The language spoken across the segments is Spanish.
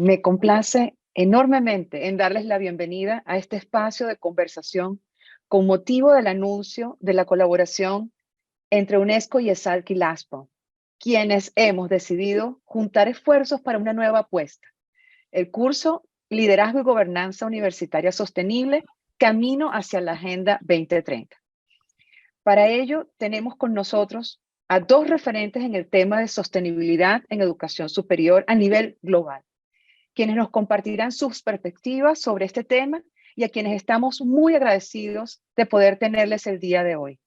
Me complace enormemente en darles la bienvenida a este espacio de conversación con motivo del anuncio de la colaboración entre UNESCO y ESALC y LASPO, quienes hemos decidido juntar esfuerzos para una nueva apuesta, el curso Liderazgo y Gobernanza Universitaria Sostenible, Camino hacia la Agenda 2030. Para ello, tenemos con nosotros a dos referentes en el tema de sostenibilidad en educación superior a nivel global, quienes nos compartirán sus perspectivas sobre este tema y a quienes estamos muy agradecidos de poder tenerles el día de hoy.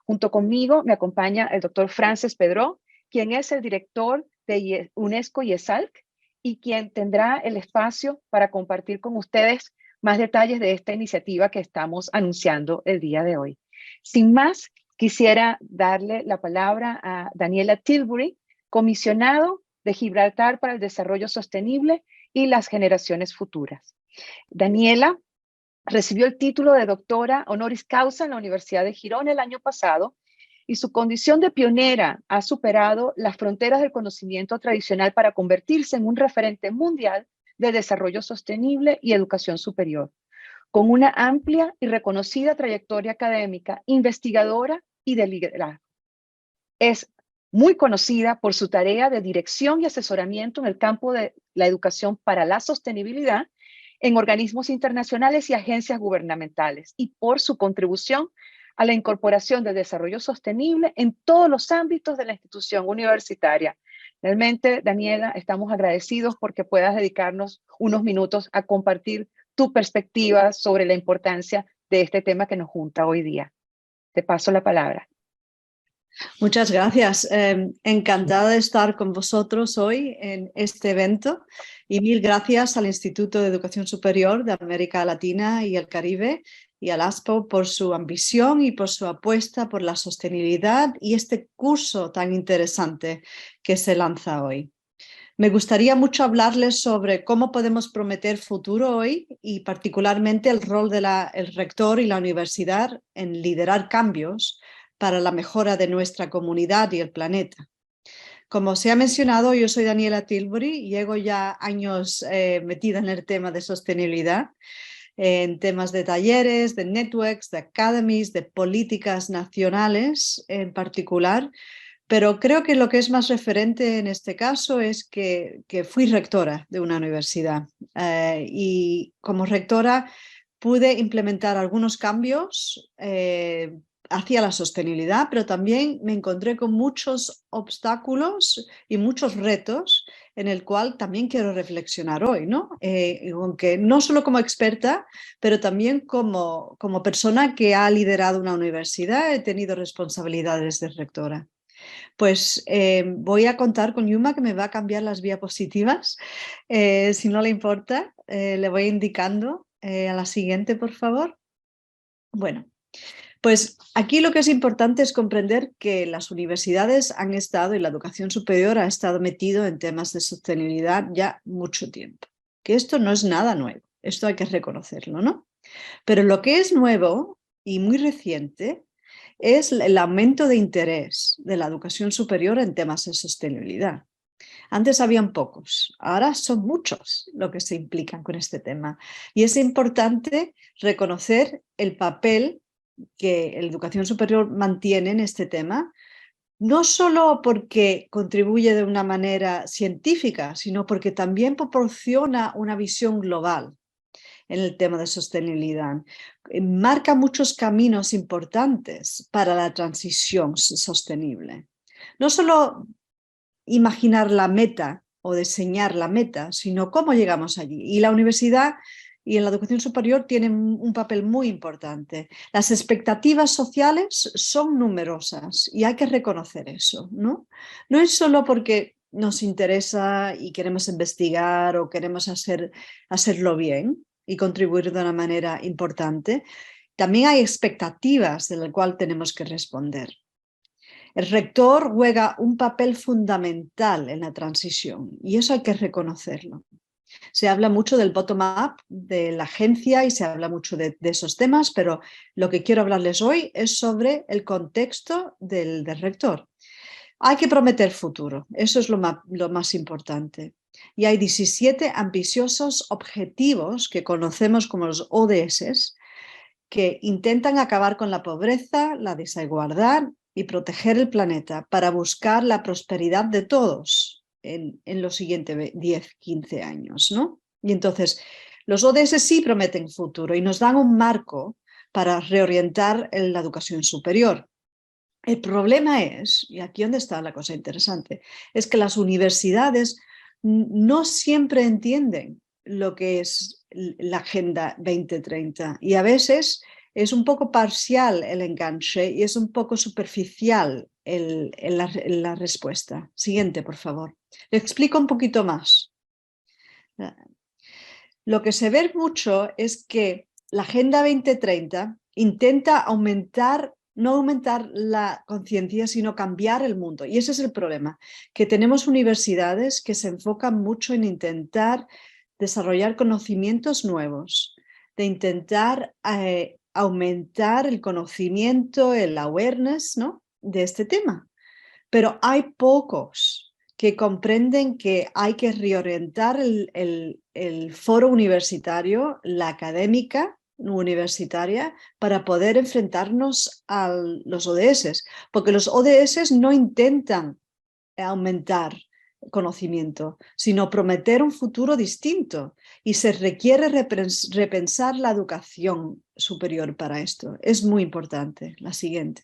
Junto conmigo me acompaña el doctor Frances Pedró, quien es el director de UNESCO y ESALC y quien tendrá el espacio para compartir con ustedes más detalles de esta iniciativa que estamos anunciando el día de hoy. Sin más, quisiera darle la palabra a Daniela Tilbury, comisionado de Gibraltar para el Desarrollo Sostenible y las generaciones futuras. Daniela recibió el título de doctora honoris causa en la Universidad de Girona el año pasado y su condición de pionera ha superado las fronteras del conocimiento tradicional para convertirse en un referente mundial de desarrollo sostenible y educación superior, con una amplia y reconocida trayectoria académica, investigadora y de liderazgo. Es muy conocida por su tarea de dirección y asesoramiento en el campo de la educación para la sostenibilidad en organismos internacionales y agencias gubernamentales y por su contribución a la incorporación del desarrollo sostenible en todos los ámbitos de la institución universitaria. Realmente, Daniela, estamos agradecidos porque puedas dedicarnos unos minutos a compartir tu perspectiva sobre la importancia de este tema que nos junta hoy día. Te paso la palabra. Muchas gracias. Encantada de estar con vosotros hoy en este evento y mil gracias al Instituto de Educación Superior de América Latina y el Caribe y al ASPO por su ambición y por su apuesta por la sostenibilidad y este curso tan interesante que se lanza hoy. Me gustaría mucho hablarles sobre cómo podemos prometer futuro hoy y particularmente el rol del rector y la universidad en liderar cambios para la mejora de nuestra comunidad y el planeta. Como se ha mencionado, yo soy Daniela Tilbury, llevo ya años metida en el tema de sostenibilidad, en temas de talleres, de networks, de academies, de políticas nacionales en particular, pero creo que lo que es más referente en este caso es que fui rectora de una universidad y como rectora pude implementar algunos cambios hacia la sostenibilidad, pero también me encontré con muchos obstáculos y muchos retos en el cual también quiero reflexionar hoy, ¿no? Aunque no solo como experta, pero también como persona que ha liderado una universidad, he tenido responsabilidades de rectora. Pues voy a contar con Yuma, que me va a cambiar las diapositivas. Si no le importa, le voy indicando a la siguiente, por favor. Bueno, pues aquí lo que es importante es comprender que las universidades han estado y la educación superior ha estado metido en temas de sostenibilidad ya mucho tiempo. Que esto no es nada nuevo, esto hay que reconocerlo, ¿no? Pero lo que es nuevo y muy reciente es el aumento de interés de la educación superior en temas de sostenibilidad. Antes habían pocos, ahora son muchos los que se implican con este tema. Y es importante reconocer el papel que la educación superior mantiene en este tema, no solo porque contribuye de una manera científica, sino porque también proporciona una visión global en el tema de sostenibilidad. Marca muchos caminos importantes para la transición sostenible. No solo imaginar la meta o diseñar la meta, sino cómo llegamos allí. Y la universidad y en la educación superior tienen un papel muy importante. Las expectativas sociales son numerosas y hay que reconocer eso, ¿no? No es solo porque nos interesa y queremos investigar o queremos hacerlo bien y contribuir de una manera importante. También hay expectativas de las cuales tenemos que responder. El rector juega un papel fundamental en la transición y eso hay que reconocerlo. Se habla mucho del bottom-up de la agencia y se habla mucho de esos temas, pero lo que quiero hablarles hoy es sobre el contexto del rector. Hay que prometer futuro, eso es lo más importante. Y hay 17 ambiciosos objetivos que conocemos como los ODS, que intentan acabar con la pobreza, la desigualdad y proteger el planeta para buscar la prosperidad de todos en los siguientes 10, 15 años, ¿no? Y entonces, los ODS sí prometen futuro y nos dan un marco para reorientar la educación superior. El problema es, y aquí donde está la cosa interesante, es que las universidades no siempre entienden lo que es la Agenda 2030 y a veces es un poco parcial el enganche y es un poco superficial la respuesta. Siguiente, por favor. Le explico un poquito más. Lo que se ve mucho es que la Agenda 2030 intenta no aumentar la conciencia, sino cambiar el mundo. Y ese es el problema, que tenemos universidades que se enfocan mucho en intentar desarrollar conocimientos nuevos, de intentar aumentar el conocimiento, el awareness, ¿no?, de este tema. Pero hay pocos que comprenden que hay que reorientar el foro universitario, la académica universitaria, para poder enfrentarnos a los ODS, porque los ODS no intentan aumentar conocimiento, sino prometer un futuro distinto, y se requiere repensar la educación superior para esto. Es muy importante. La siguiente.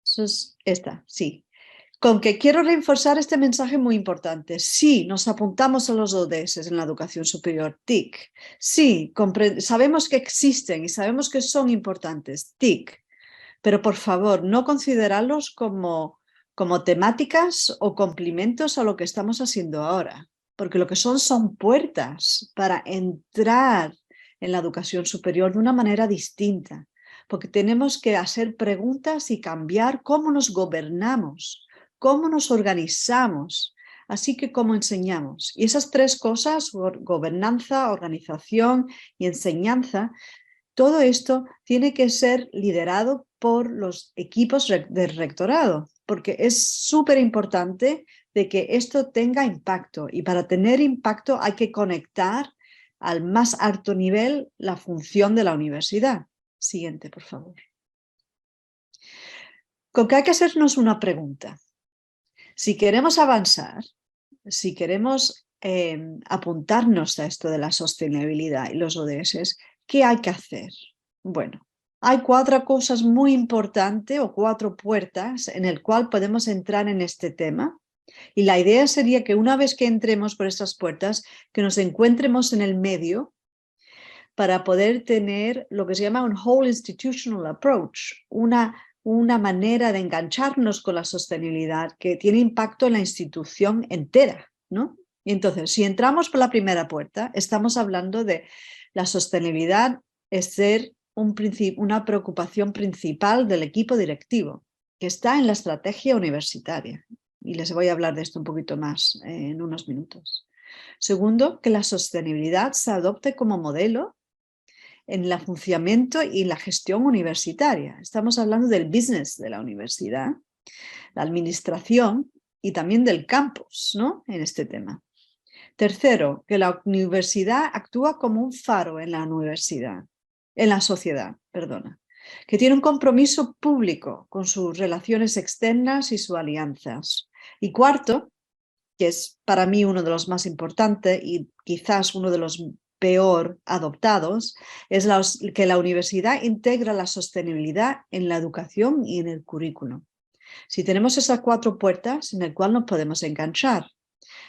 Eso es esta, sí. Con que quiero reforzar este mensaje muy importante. Sí, nos apuntamos a los ODS en la educación superior, TIC. Sí, sabemos que existen y sabemos que son importantes, TIC. Pero por favor, no considerarlos como temáticas o complementos a lo que estamos haciendo ahora, porque lo que son puertas para entrar en la educación superior de una manera distinta, porque tenemos que hacer preguntas y cambiar cómo nos gobernamos, cómo nos organizamos, así que cómo enseñamos. Y esas tres cosas, gobernanza, organización y enseñanza, todo esto tiene que ser liderado por los equipos del rectorado, porque es súper importante de que esto tenga impacto, y para tener impacto hay que conectar al más alto nivel la función de la universidad. Siguiente, por favor. Con que hay que hacernos una pregunta. Si queremos avanzar, si queremos apuntarnos a esto de la sostenibilidad y los ODS, ¿qué hay que hacer? Bueno, hay 4 cosas muy importantes o 4 puertas en el cual podemos entrar en este tema, y la idea sería que una vez que entremos por estas puertas, que nos encontremos en el medio para poder tener lo que se llama un whole institutional approach, una manera de engancharnos con la sostenibilidad que tiene impacto en la institución entera, ¿no? Y entonces, si entramos por la primera puerta, estamos hablando de la sostenibilidad es ser una preocupación principal del equipo directivo, que está en la estrategia universitaria. Y les voy a hablar de esto un poquito más en unos minutos. Segundo, que la sostenibilidad se adopte como modelo en el funcionamiento y la gestión universitaria. Estamos hablando del business de la universidad, la administración y también del campus, ¿no?, en este tema. Tercero, que la universidad actúa como un faro en la sociedad, que tiene un compromiso público con sus relaciones externas y sus alianzas. Y cuarto, que es para mí uno de los más importantes y quizás uno de los peor adoptados, es que la universidad integra la sostenibilidad en la educación y en el currículo. Si tenemos esas 4 puertas en las cuales nos podemos enganchar.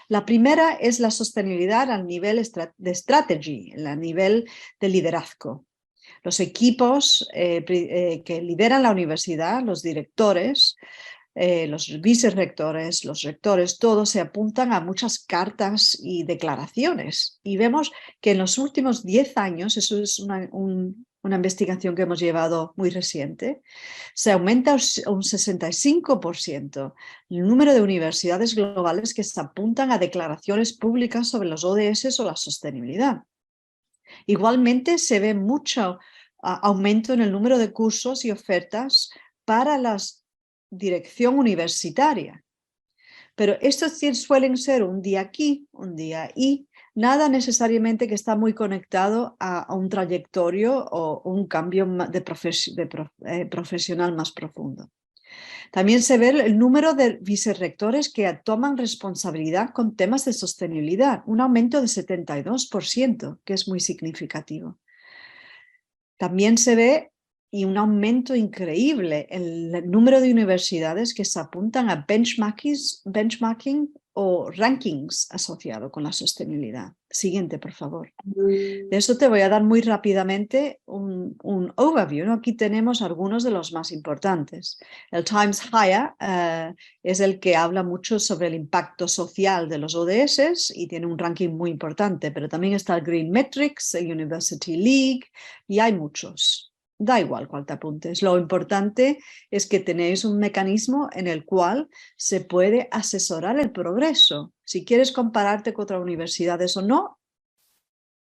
La primera es la sostenibilidad al nivel de strategy, a nivel de liderazgo. Los equipos que lideran la universidad, los directores, los vicerrectores, los rectores, todos se apuntan a muchas cartas y declaraciones. Y vemos que en los últimos 10 años, eso es una investigación que hemos llevado muy reciente, se aumenta un 65% el número de universidades globales que se apuntan a declaraciones públicas sobre los ODS o la sostenibilidad. Igualmente se ve mucho aumento en el número de cursos y ofertas para la dirección universitaria. Pero estos suelen ser un día aquí, un día ahí, nada necesariamente que está muy conectado a un trayectorio o un cambio profesional más profundo. También se ve el número de vicerrectores que toman responsabilidad con temas de sostenibilidad, un aumento de 72%, que es muy significativo. También se ve y un aumento increíble en el número de universidades que se apuntan a benchmarking o rankings asociados con la sostenibilidad. Siguiente, por favor. De eso te voy a dar muy rápidamente un overview, ¿no? Aquí tenemos algunos de los más importantes. El Times Higher es el que habla mucho sobre el impacto social de los ODS y tiene un ranking muy importante, pero también está el Green Metrics, el University League y hay muchos. Da igual cuál te apuntes. Lo importante es que tenéis un mecanismo en el cual se puede asesorar el progreso. Si quieres compararte con otras universidades o no,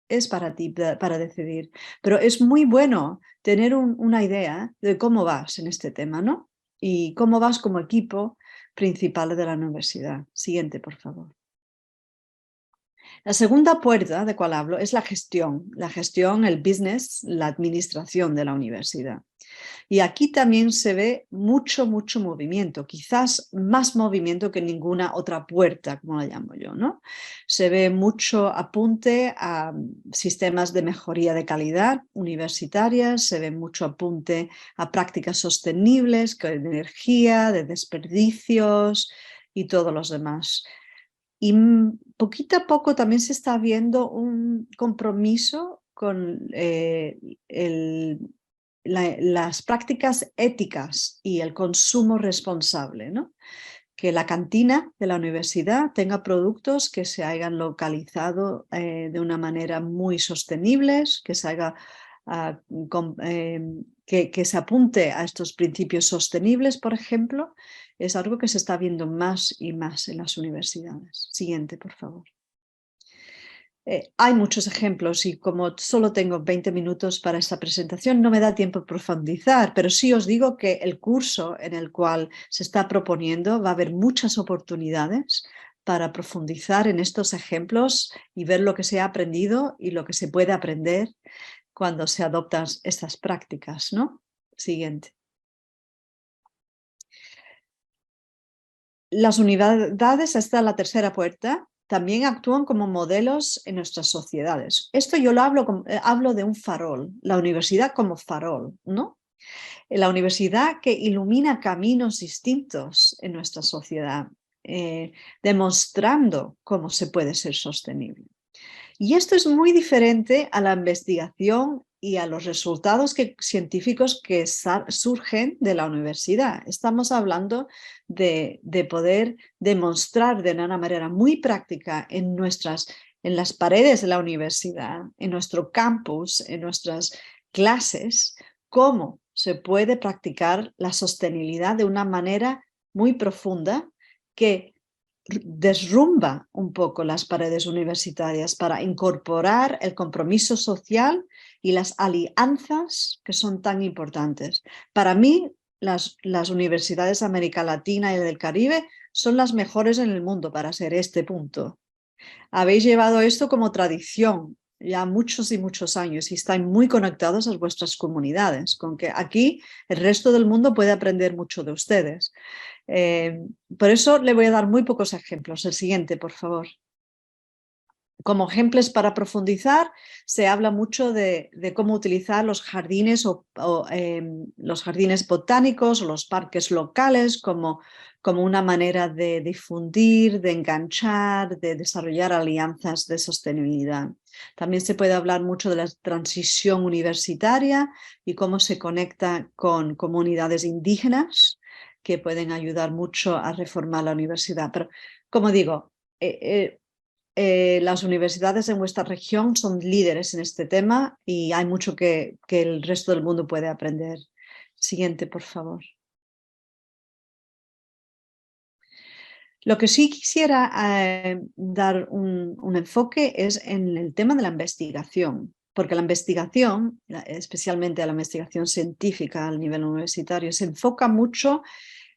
es para ti, para decidir. Pero es muy bueno tener una idea de cómo vas en este tema, ¿no? Y cómo vas como equipo principal de la universidad. Siguiente, por favor. La segunda puerta de cual hablo es la gestión, el business, la administración de la universidad. Y aquí también se ve mucho movimiento, quizás más movimiento que ninguna otra puerta, como la llamo yo, ¿no? Se ve mucho apunte a sistemas de mejoría de calidad universitarias, se ve mucho apunte a prácticas sostenibles, de energía, de desperdicios y todos los demás. Y poquito a poco también se está viendo un compromiso con las prácticas éticas y el consumo responsable, ¿no? Que la cantina de la universidad tenga productos que se hayan localizado de una manera muy sostenibles, que se haga que se apunte a estos principios sostenibles, por ejemplo, es algo que se está viendo más y más en las universidades. Siguiente, por favor. Hay muchos ejemplos y como solo tengo 20 minutos para esta presentación no me da tiempo de profundizar, pero sí os digo que el curso en el cual se está proponiendo va a haber muchas oportunidades para profundizar en estos ejemplos y ver lo que se ha aprendido y lo que se puede aprender cuando se adoptan estas prácticas, ¿no? Siguiente. Las unidades, esta es la tercera puerta, también actúan como modelos en nuestras sociedades. Esto yo lo hablo de un farol, la universidad como farol, ¿no? La universidad que ilumina caminos distintos en nuestra sociedad, demostrando cómo se puede ser sostenible. Y esto es muy diferente a la investigación y a los resultados científicos que surgen de la universidad. Estamos hablando de poder demostrar de una manera muy práctica en las paredes de la universidad, en nuestro campus, en nuestras clases, cómo se puede practicar la sostenibilidad de una manera muy profunda que desrumba un poco las paredes universitarias para incorporar el compromiso social y las alianzas que son tan importantes. Para mí, las universidades de América Latina y del Caribe son las mejores en el mundo para hacer este punto. Habéis llevado esto como tradición ya muchos y muchos años y estáis muy conectados a vuestras comunidades, con que aquí el resto del mundo puede aprender mucho de ustedes. Por eso le voy a dar muy pocos ejemplos. El siguiente, por favor. Como ejemplos para profundizar, se habla mucho de cómo utilizar los jardines los jardines botánicos o los parques locales como una manera de difundir, de enganchar, de desarrollar alianzas de sostenibilidad. También se puede hablar mucho de la transición universitaria y cómo se conecta con comunidades indígenas que pueden ayudar mucho a reformar la universidad. Pero, como digo, las universidades en vuestra región son líderes en este tema y hay mucho que el resto del mundo puede aprender. Siguiente, por favor. Lo que sí quisiera dar un enfoque es en el tema de la investigación. porque la investigación, especialmente la investigación científica al nivel universitario, se enfoca mucho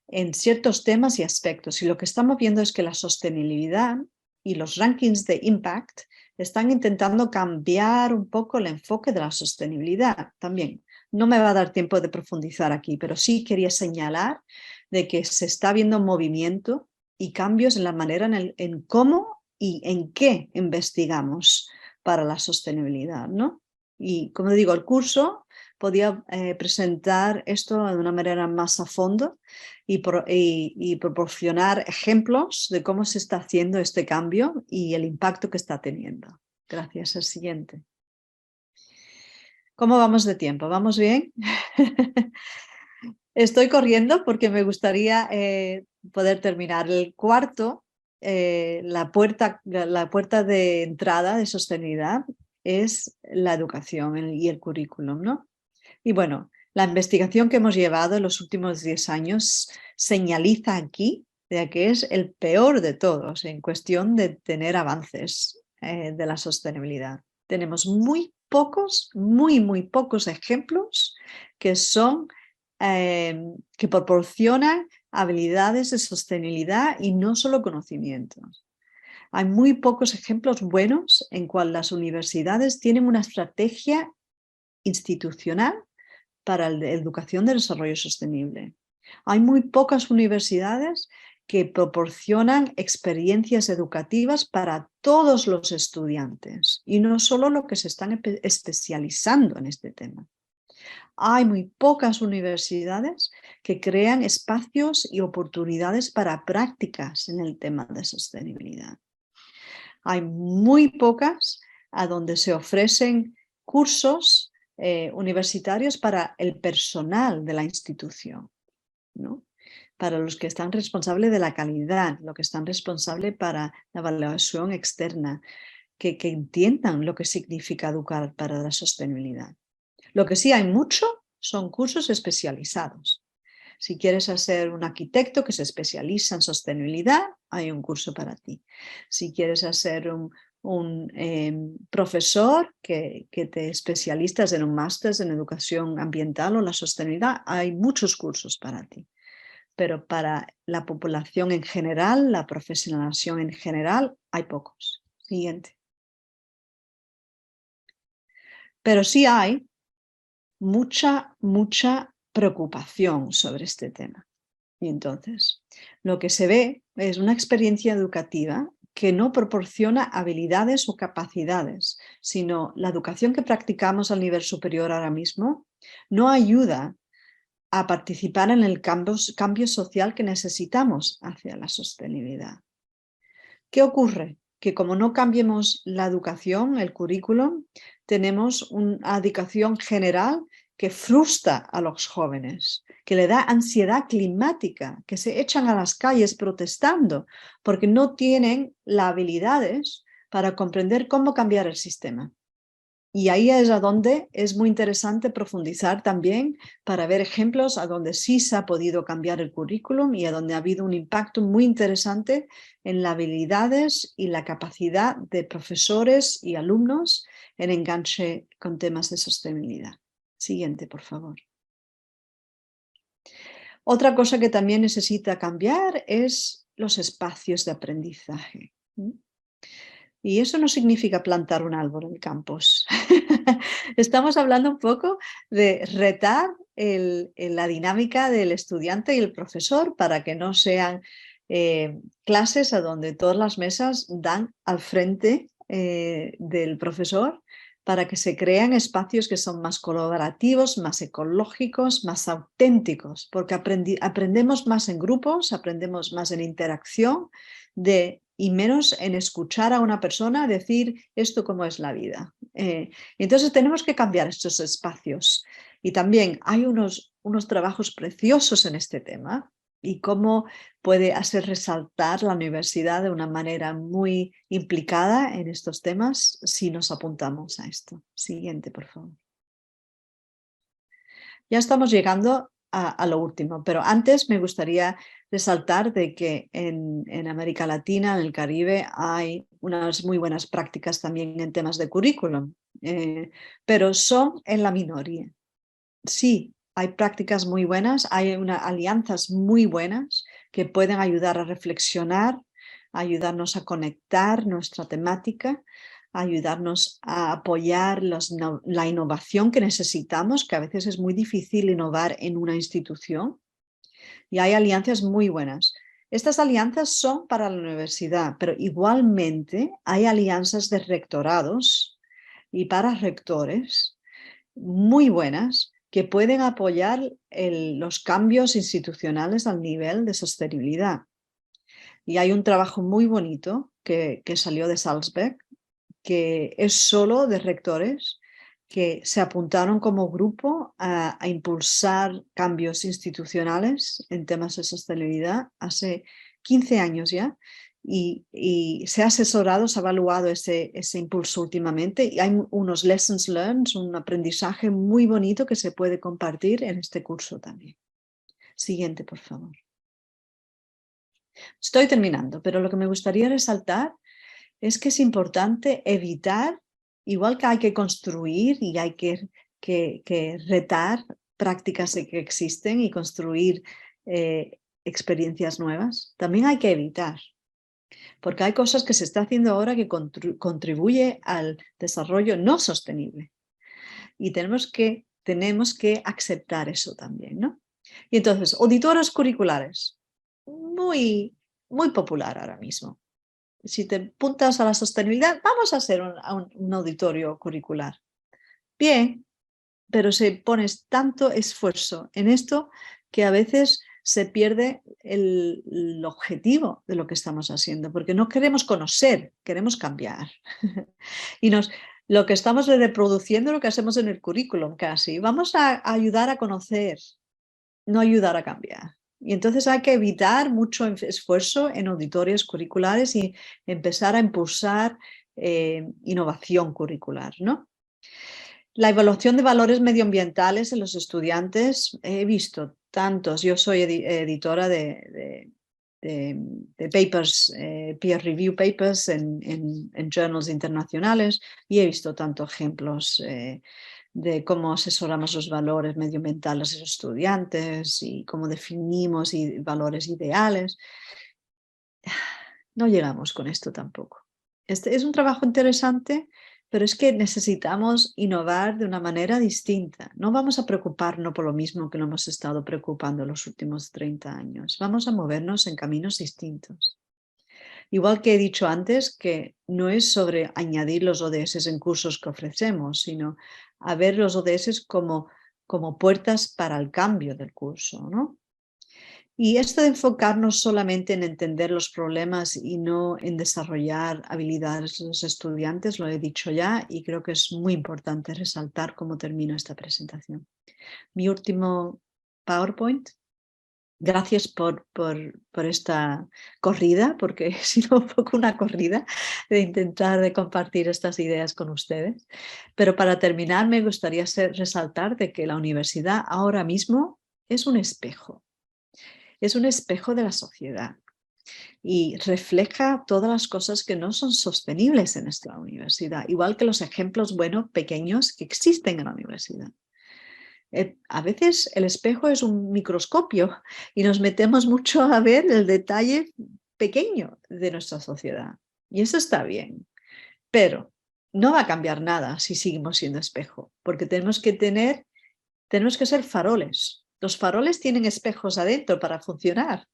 en ciertos temas y aspectos. Y lo que estamos viendo es que la sostenibilidad y los rankings de impact están intentando cambiar un poco el enfoque de la sostenibilidad también. No me va a dar tiempo de profundizar aquí, pero sí quería señalar de que se está viendo movimiento y cambios en la manera en cómo y en qué investigamos para la sostenibilidad, ¿no? Y como digo, el curso podía presentar esto de una manera más a fondo y proporcionar ejemplos de cómo se está haciendo este cambio y el impacto que está teniendo. Gracias. El siguiente. ¿Cómo vamos de tiempo? ¿Vamos bien? Estoy corriendo porque me gustaría poder terminar. El cuarto, la puerta de entrada de sostenibilidad es la educación y el currículum, ¿no? Y bueno, la investigación que hemos llevado en los últimos 10 años señaliza aquí de que es el peor de todos en cuestión de tener avances de la sostenibilidad. Tenemos muy pocos ejemplos que son que proporcionan habilidades de sostenibilidad y no solo conocimientos. Hay muy pocos ejemplos buenos en cual las universidades tienen una estrategia institucional para la educación de desarrollo sostenible. Hay muy pocas universidades que proporcionan experiencias educativas para todos los estudiantes y no solo los que se están especializando en este tema. Hay muy pocas universidades que crean espacios y oportunidades para prácticas en el tema de sostenibilidad. Hay muy pocas a donde se ofrecen cursos universitarios para el personal de la institución, ¿no? Para los que están responsables de la calidad, los que están responsables para la evaluación externa, que entiendan lo que significa educar para la sostenibilidad. Lo que sí hay mucho son cursos especializados. Si quieres ser un arquitecto que se especializa en sostenibilidad, hay un curso para ti. Si quieres ser un profesor que te especializas en un máster en educación ambiental o la sostenibilidad, hay muchos cursos para ti. Pero para la población en general, la profesionalización en general, hay pocos. Siguiente. Pero sí hay mucha preocupación sobre este tema. Y entonces, lo que se ve es una experiencia educativa que no proporciona habilidades o capacidades, sino la educación que practicamos al nivel superior ahora mismo no ayuda a participar en el cambio social que necesitamos hacia la sostenibilidad. ¿Qué ocurre? Que como no cambiemos la educación, el currículum, tenemos una educación general que frustra a los jóvenes, que le da ansiedad climática, que se echan a las calles protestando porque no tienen las habilidades para comprender cómo cambiar el sistema. Y ahí es a donde es muy interesante profundizar también para ver ejemplos a donde sí se ha podido cambiar el currículum y a donde ha habido un impacto muy interesante en las habilidades y la capacidad de profesores y alumnos en enganche con temas de sostenibilidad. Siguiente, por favor. Otra cosa que también necesita cambiar es los espacios de aprendizaje. Y eso no significa plantar un árbol en el campus. Estamos hablando un poco de retar la dinámica del estudiante y el profesor para que no sean clases a donde todas las mesas dan al frente del profesor, para que se crean espacios que son más colaborativos, más ecológicos, más auténticos, porque aprendemos más en grupos, aprendemos más en interacción y menos en escuchar a una persona decir esto cómo es la vida. Entonces tenemos que cambiar estos espacios. Y también hay unos trabajos preciosos en este tema y cómo puede hacer resaltar la universidad de una manera muy implicada en estos temas si nos apuntamos a esto. Siguiente, por favor. Ya estamos llegando a lo último, pero antes me gustaría resaltar de que en América Latina, en el Caribe, hay unas muy buenas prácticas también en temas de currículum, pero son en la minoría. Sí, hay prácticas muy buenas, hay alianzas muy buenas que pueden ayudar a reflexionar, ayudarnos a conectar nuestra temática, ayudarnos a apoyar la innovación que necesitamos, que a veces es muy difícil innovar en una institución. Y hay alianzas muy buenas. Estas alianzas son para la universidad, pero igualmente hay alianzas de rectorados y para rectores muy buenas que pueden apoyar los cambios institucionales al nivel de sostenibilidad. Y hay un trabajo muy bonito que salió de Salzburg, que es solo de rectores que se apuntaron como grupo a impulsar cambios institucionales en temas de sostenibilidad hace 15 años ya, y se ha asesorado, se ha evaluado ese impulso últimamente, y hay unos lessons learned, un aprendizaje muy bonito que se puede compartir en este curso también. Siguiente, por favor. Estoy terminando, pero lo que me gustaría resaltar es que es importante evitar, igual que hay que construir y hay que retar prácticas que existen y construir experiencias nuevas, también hay que evitar, porque hay cosas que se está haciendo ahora que contribuye al desarrollo no sostenible y tenemos que aceptar eso también, ¿no? Y entonces, auditores curriculares, muy popular ahora mismo. Si te apuntas a la sostenibilidad, vamos a hacer un auditorio curricular. Bien, pero si pones tanto esfuerzo en esto que a veces se pierde el objetivo de lo que estamos haciendo, porque no queremos conocer, queremos cambiar. Y lo que estamos reproduciendo lo que hacemos en el currículum casi. Vamos a ayudar a conocer, no ayudar a cambiar. Y entonces hay que evitar mucho esfuerzo en auditorios curriculares y empezar a impulsar innovación curricular, ¿no? La evaluación de valores medioambientales en los estudiantes, he visto tantos, yo soy editora de papers, peer review papers en journals internacionales, y he visto tantos ejemplos de cómo asesoramos los valores medioambientales de los estudiantes y cómo definimos valores ideales. No llegamos con esto tampoco. Este es un trabajo interesante, pero es que necesitamos innovar de una manera distinta. No vamos a preocuparnos por lo mismo que nos hemos estado preocupando los últimos 30 años. Vamos a movernos en caminos distintos. Igual que he dicho antes, que no es sobre añadir los ODS en cursos que ofrecemos, sino a ver los ODS como puertas para el cambio del curso, ¿no? Y esto de enfocarnos solamente en entender los problemas y no en desarrollar habilidades de los estudiantes, lo he dicho ya, y creo que es muy importante resaltar cómo termino esta presentación. Mi último PowerPoint. Gracias por esta corrida, porque ha sido un poco una corrida de intentar de compartir estas ideas con ustedes. Pero para terminar, me gustaría resaltar de que la universidad ahora mismo es un espejo. Es un espejo de la sociedad y refleja todas las cosas que no son sostenibles en nuestra universidad, igual que los ejemplos buenos, pequeños que existen en la universidad. A veces el espejo es un microscopio y nos metemos mucho a ver el detalle pequeño de nuestra sociedad. Y eso está bien, pero no va a cambiar nada si seguimos siendo espejo, porque tenemos que ser faroles. Los faroles tienen espejos adentro para funcionar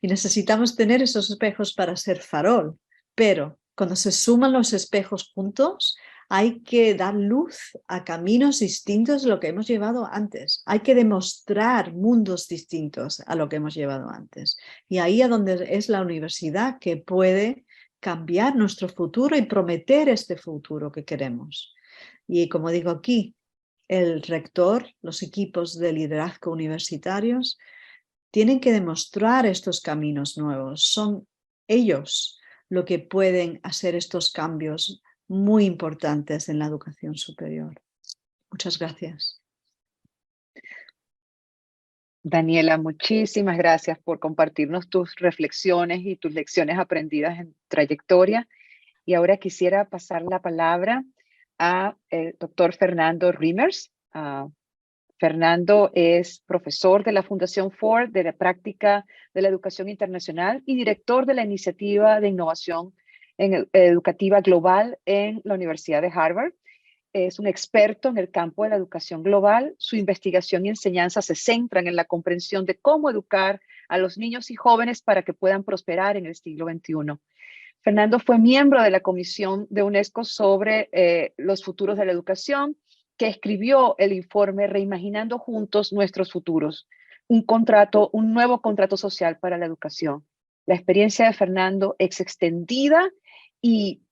y necesitamos tener esos espejos para ser farol, pero cuando se suman los espejos juntos, hay que dar luz a caminos distintos de lo que hemos llevado antes. Hay que demostrar mundos distintos a lo que hemos llevado antes. Y ahí es donde es la universidad que puede cambiar nuestro futuro y prometer este futuro que queremos. Y como digo aquí, el rector, los equipos de liderazgo universitarios, tienen que demostrar estos caminos nuevos. Son ellos lo que pueden hacer estos cambios muy importantes en la educación superior. Muchas gracias. Daniela, muchísimas gracias por compartirnos tus reflexiones y tus lecciones aprendidas en trayectoria. Y ahora quisiera pasar la palabra a el doctor Fernando Riemers. Fernando es profesor de la Fundación Ford de la práctica de la educación internacional y director de la iniciativa de innovación educativa global en la Universidad de Harvard. Es un experto en el campo de la educación global. Su investigación y enseñanza se centran en la comprensión de cómo educar a los niños y jóvenes para que puedan prosperar en el siglo XXI. Fernando fue miembro de la Comisión de UNESCO sobre los futuros de la educación, que escribió el informe Reimaginando Juntos Nuestros Futuros, un nuevo contrato social para la educación. La experiencia de Fernando es extendida y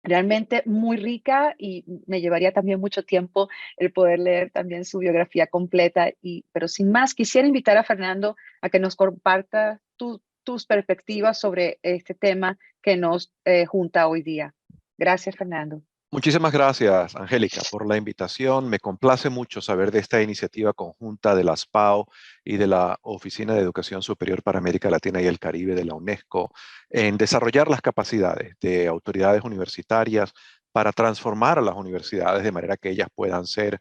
realmente muy rica, y me llevaría también mucho tiempo el poder leer también su biografía completa. Pero sin más, quisiera invitar a Fernando a que nos comparta tus perspectivas sobre este tema que nos junta hoy día. Gracias, Fernando. Muchísimas gracias, Angélica, por la invitación. Me complace mucho saber de esta iniciativa conjunta de la SPAO y de la Oficina de Educación Superior para América Latina y el Caribe de la UNESCO en desarrollar las capacidades de autoridades universitarias para transformar a las universidades de manera que ellas puedan ser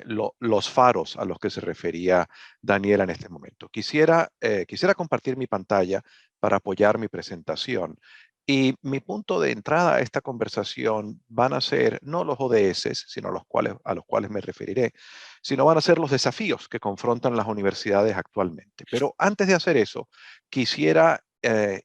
los faros a los que se refería Daniela en este momento. Quisiera compartir mi pantalla para apoyar mi presentación. Y mi punto de entrada a esta conversación van a ser no los ODS, sino a los cuales me referiré, sino van a ser los desafíos que confrontan las universidades actualmente. Pero antes de hacer eso, quisiera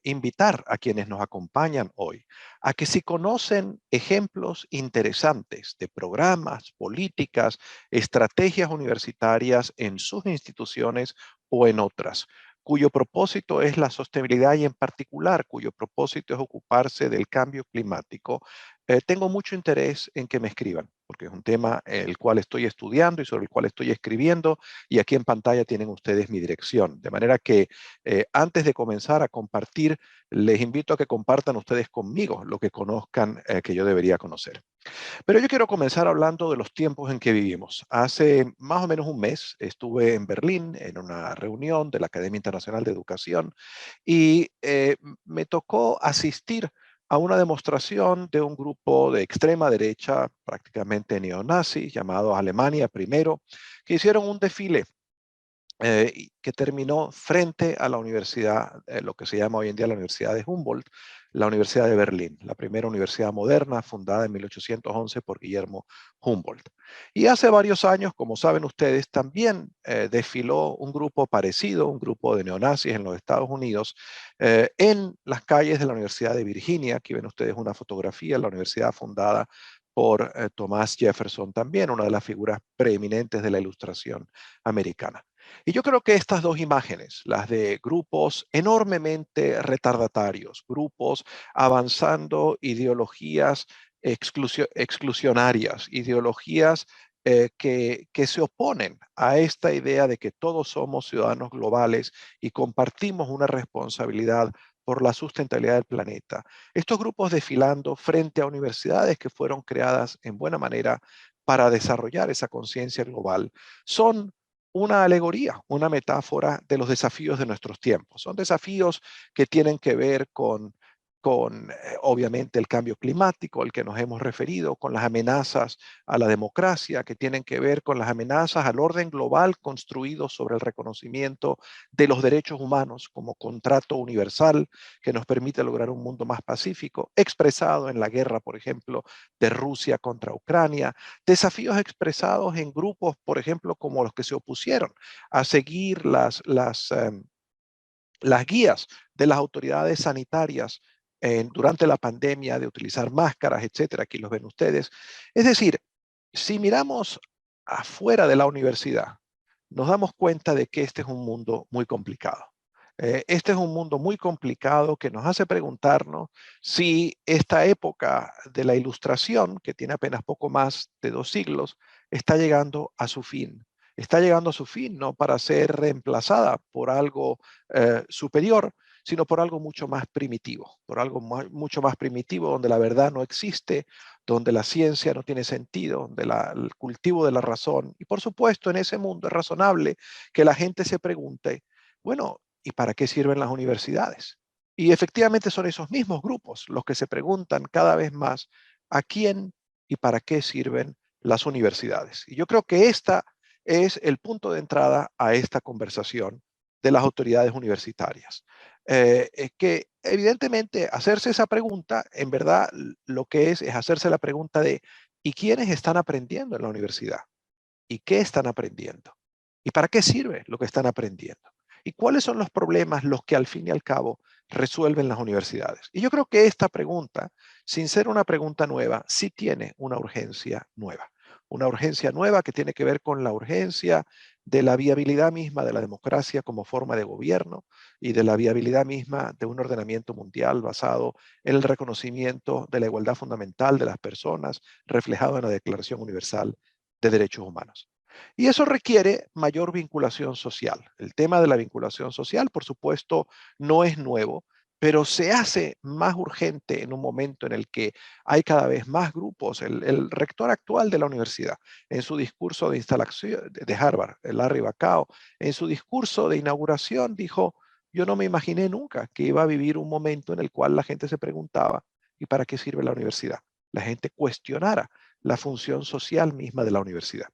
invitar a quienes nos acompañan hoy a que si conocen ejemplos interesantes de programas, políticas, estrategias universitarias en sus instituciones o en otras, cuyo propósito es la sostenibilidad y en particular cuyo propósito es ocuparse del cambio climático, tengo mucho interés en que me escriban, porque es un tema el cual estoy estudiando y sobre el cual estoy escribiendo, y aquí en pantalla tienen ustedes mi dirección. De manera que antes de comenzar a compartir, les invito a que compartan ustedes conmigo lo que conozcan que yo debería conocer. Pero yo quiero comenzar hablando de los tiempos en que vivimos. Hace más o menos un mes estuve en Berlín en una reunión de la Academia Internacional de Educación y me tocó asistir a una demostración de un grupo de extrema derecha, prácticamente neonazi, llamado Alemania Primero, que hicieron un desfile que terminó frente a la universidad, lo que se llama hoy en día la Universidad de Humboldt, la Universidad de Berlín, la primera universidad moderna fundada en 1811 por Guillermo Humboldt. Y hace varios años, como saben ustedes, también desfiló un grupo parecido, un grupo de neonazis en los Estados Unidos, en las calles de la Universidad de Virginia. Aquí ven ustedes una fotografía, la universidad fundada por Thomas Jefferson, también una de las figuras preeminentes de la ilustración americana. Y yo creo que estas dos imágenes, las de grupos enormemente retardatarios, grupos avanzando ideologías exclusionarias, ideologías que se oponen a esta idea de que todos somos ciudadanos globales y compartimos una responsabilidad por la sustentabilidad del planeta. Estos grupos desfilando frente a universidades que fueron creadas en buena manera para desarrollar esa conciencia global son una alegoría, una metáfora de los desafíos de nuestros tiempos. Son desafíos que tienen que ver con obviamente el cambio climático al que nos hemos referido, con las amenazas a la democracia, que tienen que ver con las amenazas al orden global construido sobre el reconocimiento de los derechos humanos como contrato universal que nos permite lograr un mundo más pacífico, expresado en la guerra, por ejemplo, de Rusia contra Ucrania, desafíos expresados en grupos, por ejemplo, como los que se opusieron a seguir las guías de las autoridades sanitarias durante la pandemia de utilizar máscaras, etcétera. Aquí los ven ustedes. Es decir, si miramos afuera de la universidad, nos damos cuenta de que este es un mundo muy complicado. Este es un mundo muy complicado que nos hace preguntarnos si esta época de la ilustración, que tiene apenas poco más de 2 siglos, está llegando a su fin. Está llegando a su fin no para ser reemplazada por algo superior, sino por algo mucho más primitivo, por algo mucho más primitivo donde la verdad no existe, donde la ciencia no tiene sentido, donde el cultivo de la razón. Y por supuesto, en ese mundo es razonable que la gente se pregunte, bueno, ¿y para qué sirven las universidades? Y efectivamente son esos mismos grupos los que se preguntan cada vez más a quién y para qué sirven las universidades. Y yo creo que este es el punto de entrada a esta conversación de las autoridades universitarias. Es que evidentemente hacerse esa pregunta, en verdad lo que es hacerse la pregunta de ¿y quiénes están aprendiendo en la universidad? ¿Y qué están aprendiendo? ¿Y para qué sirve lo que están aprendiendo? ¿Y cuáles son los problemas los que al fin y al cabo resuelven las universidades? Y yo creo que esta pregunta, sin ser una pregunta nueva, sí tiene una urgencia nueva. Una urgencia nueva que tiene que ver con la urgencia de la viabilidad misma de la democracia como forma de gobierno y de la viabilidad misma de un ordenamiento mundial basado en el reconocimiento de la igualdad fundamental de las personas reflejado en la Declaración Universal de Derechos Humanos. Y eso requiere mayor vinculación social. El tema de la vinculación social, por supuesto, no es nuevo, pero se hace más urgente en un momento en el que hay cada vez más grupos. El rector actual de la universidad, en su discurso de instalación de Harvard, Larry Bacow, en su discurso de inauguración dijo, yo no me imaginé nunca que iba a vivir un momento en el cual la gente se preguntaba, ¿y para qué sirve la universidad? La gente cuestionara la función social misma de la universidad.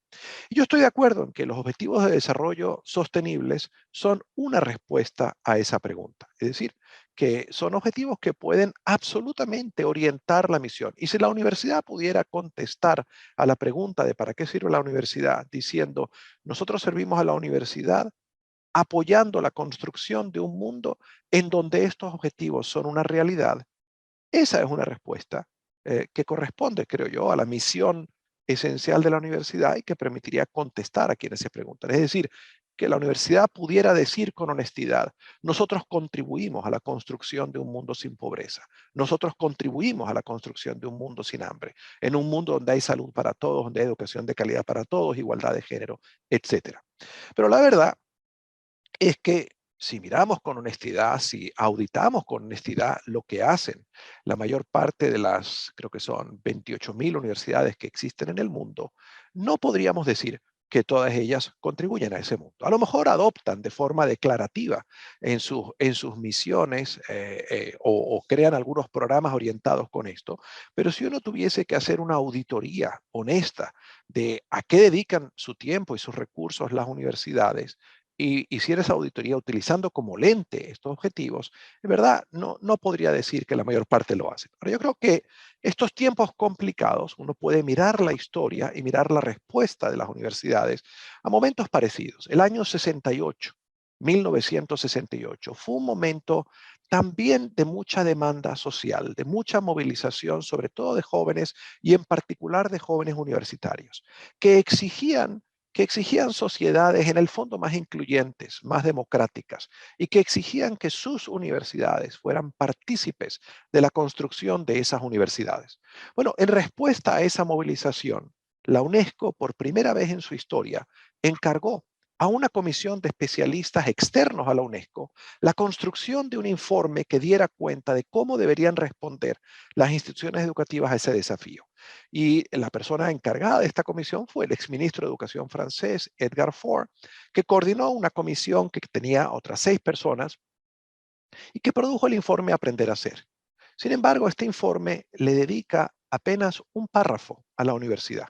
Y yo estoy de acuerdo en que los objetivos de desarrollo sostenibles son una respuesta a esa pregunta. Es decir, que son objetivos que pueden absolutamente orientar la misión. Y si la universidad pudiera contestar a la pregunta de para qué sirve la universidad, diciendo, nosotros servimos a la universidad apoyando la construcción de un mundo en donde estos objetivos son una realidad, esa es una respuesta que corresponde, creo yo, a la misión esencial de la universidad y que permitiría contestar a quienes se preguntan. Es decir, que la universidad pudiera decir con honestidad, nosotros contribuimos a la construcción de un mundo sin pobreza, nosotros contribuimos a la construcción de un mundo sin hambre, en un mundo donde hay salud para todos, donde hay educación de calidad para todos, igualdad de género, etcétera. Pero la verdad es que si miramos con honestidad, si auditamos con honestidad lo que hacen la mayor parte de las, creo que son 28,000 universidades que existen en el mundo, no podríamos decir que todas ellas contribuyen a ese mundo. A lo mejor adoptan de forma declarativa en sus misiones o crean algunos programas orientados con esto, pero si uno tuviese que hacer una auditoría honesta de a qué dedican su tiempo y sus recursos las universidades, y hiciera esa auditoría utilizando como lente estos objetivos, en verdad no podría decir que la mayor parte lo hace. Pero yo creo que estos tiempos complicados, uno puede mirar la historia y mirar la respuesta de las universidades a momentos parecidos. El año 68, 1968, fue un momento también de mucha demanda social, de mucha movilización, sobre todo de jóvenes y en particular de jóvenes universitarios, que exigían sociedades en el fondo más incluyentes, más democráticas, y que exigían que sus universidades fueran partícipes de la construcción de esas universidades. Bueno, en respuesta a esa movilización, la UNESCO, por primera vez en su historia, encargó a una comisión de especialistas externos a la UNESCO la construcción de un informe que diera cuenta de cómo deberían responder las instituciones educativas a ese desafío. Y la persona encargada de esta comisión fue el exministro de Educación francés, Edgar Faure, que coordinó una comisión que tenía otras 6 personas y que produjo el informe Aprender a Hacer. Sin embargo, este informe le dedica apenas un párrafo a la universidad.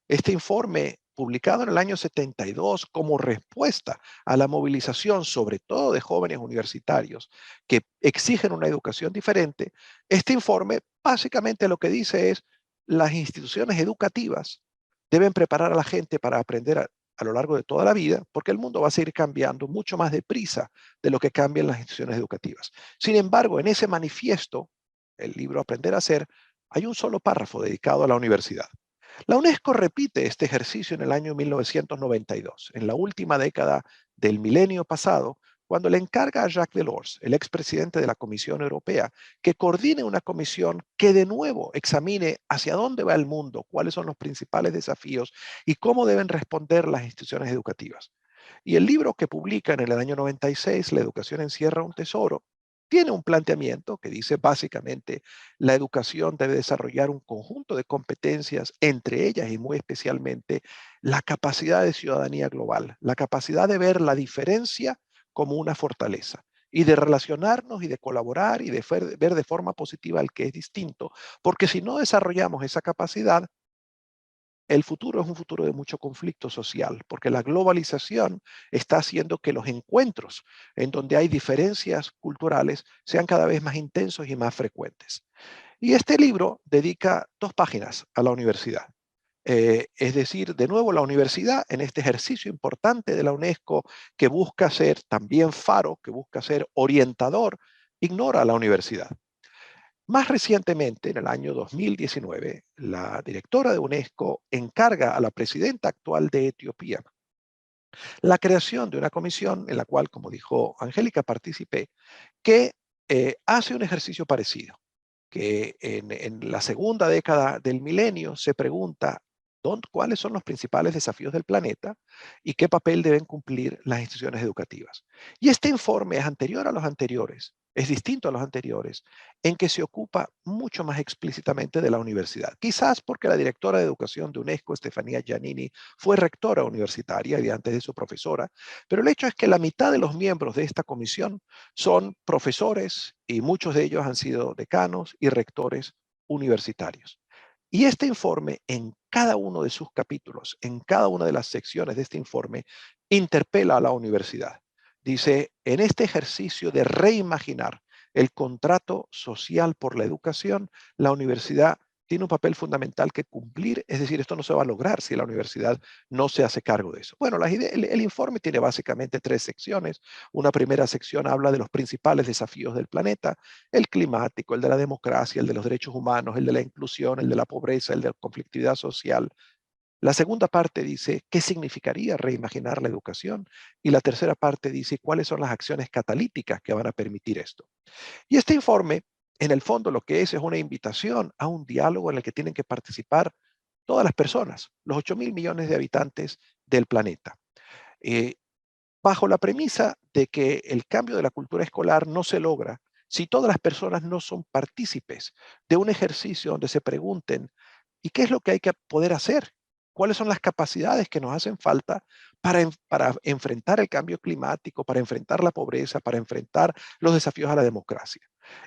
Este informe, publicado en el año 72 como respuesta a la movilización, sobre todo de jóvenes universitarios que exigen una educación diferente, este informe básicamente lo que dice es las instituciones educativas deben preparar a la gente para aprender a lo largo de toda la vida, porque el mundo va a seguir cambiando mucho más deprisa de lo que cambian las instituciones educativas. Sin embargo, en ese manifiesto, el libro Aprender a Hacer, hay un solo párrafo dedicado a la universidad. La UNESCO repite este ejercicio en el año 1992, en la última década del milenio pasado, cuando le encarga a Jacques Delors, el expresidente de la Comisión Europea, que coordine una comisión que de nuevo examine hacia dónde va el mundo, cuáles son los principales desafíos y cómo deben responder las instituciones educativas. Y el libro que publica en el año 96, La educación encierra un tesoro, tiene un planteamiento que dice básicamente la educación debe desarrollar un conjunto de competencias, entre ellas y muy especialmente la capacidad de ciudadanía global, la capacidad de ver la diferencia como una fortaleza y de relacionarnos y de colaborar y de ver de forma positiva el que es distinto, porque si no desarrollamos esa capacidad, el futuro es un futuro de mucho conflicto social, porque la globalización está haciendo que los encuentros en donde hay diferencias culturales sean cada vez más intensos y más frecuentes. Y este libro dedica 2 páginas a la universidad. Es decir, de nuevo, la universidad en este ejercicio importante de la UNESCO que busca ser también faro, que busca ser orientador, ignora a la universidad. Más recientemente, en el año 2019, la directora de UNESCO encarga a la presidenta actual de Etiopía la creación de una comisión en la cual, como dijo Angélica, participé, que hace un ejercicio parecido, que en la segunda década del milenio se pregunta cuáles son los principales desafíos del planeta y qué papel deben cumplir las instituciones educativas. Y este informe es anterior a los anteriores, es distinto a los anteriores, en que se ocupa mucho más explícitamente de la universidad. Quizás porque la directora de educación de UNESCO, Estefanía Giannini, fue rectora universitaria y antes de eso profesora, pero el hecho es que la mitad de los miembros de esta comisión son profesores y muchos de ellos han sido decanos y rectores universitarios. Y este informe, en cada uno de sus capítulos, en cada una de las secciones de este informe, interpela a la universidad. Dice, en este ejercicio de reimaginar el contrato social por la educación, la universidad tiene un papel fundamental que cumplir, es decir, esto no se va a lograr si la universidad no se hace cargo de eso. Bueno, el informe tiene básicamente 3 secciones. Una primera sección habla de los principales desafíos del planeta, el climático, el de la democracia, el de los derechos humanos, el de la inclusión, el de la pobreza, el de la conflictividad social. La segunda parte dice qué significaría reimaginar la educación y la tercera parte dice cuáles son las acciones catalíticas que van a permitir esto. Y este informe, en el fondo, lo que es una invitación a un diálogo en el que tienen que participar todas las personas, los 8.000 millones de habitantes del planeta. Eh, Bajo la premisa de que el cambio de la cultura escolar no se logra si todas las personas no son partícipes de un ejercicio donde se pregunten, ¿y qué es lo que hay que poder hacer? ¿Cuáles son las capacidades que nos hacen falta para enfrentar el cambio climático, para enfrentar la pobreza, para enfrentar los desafíos a la democracia?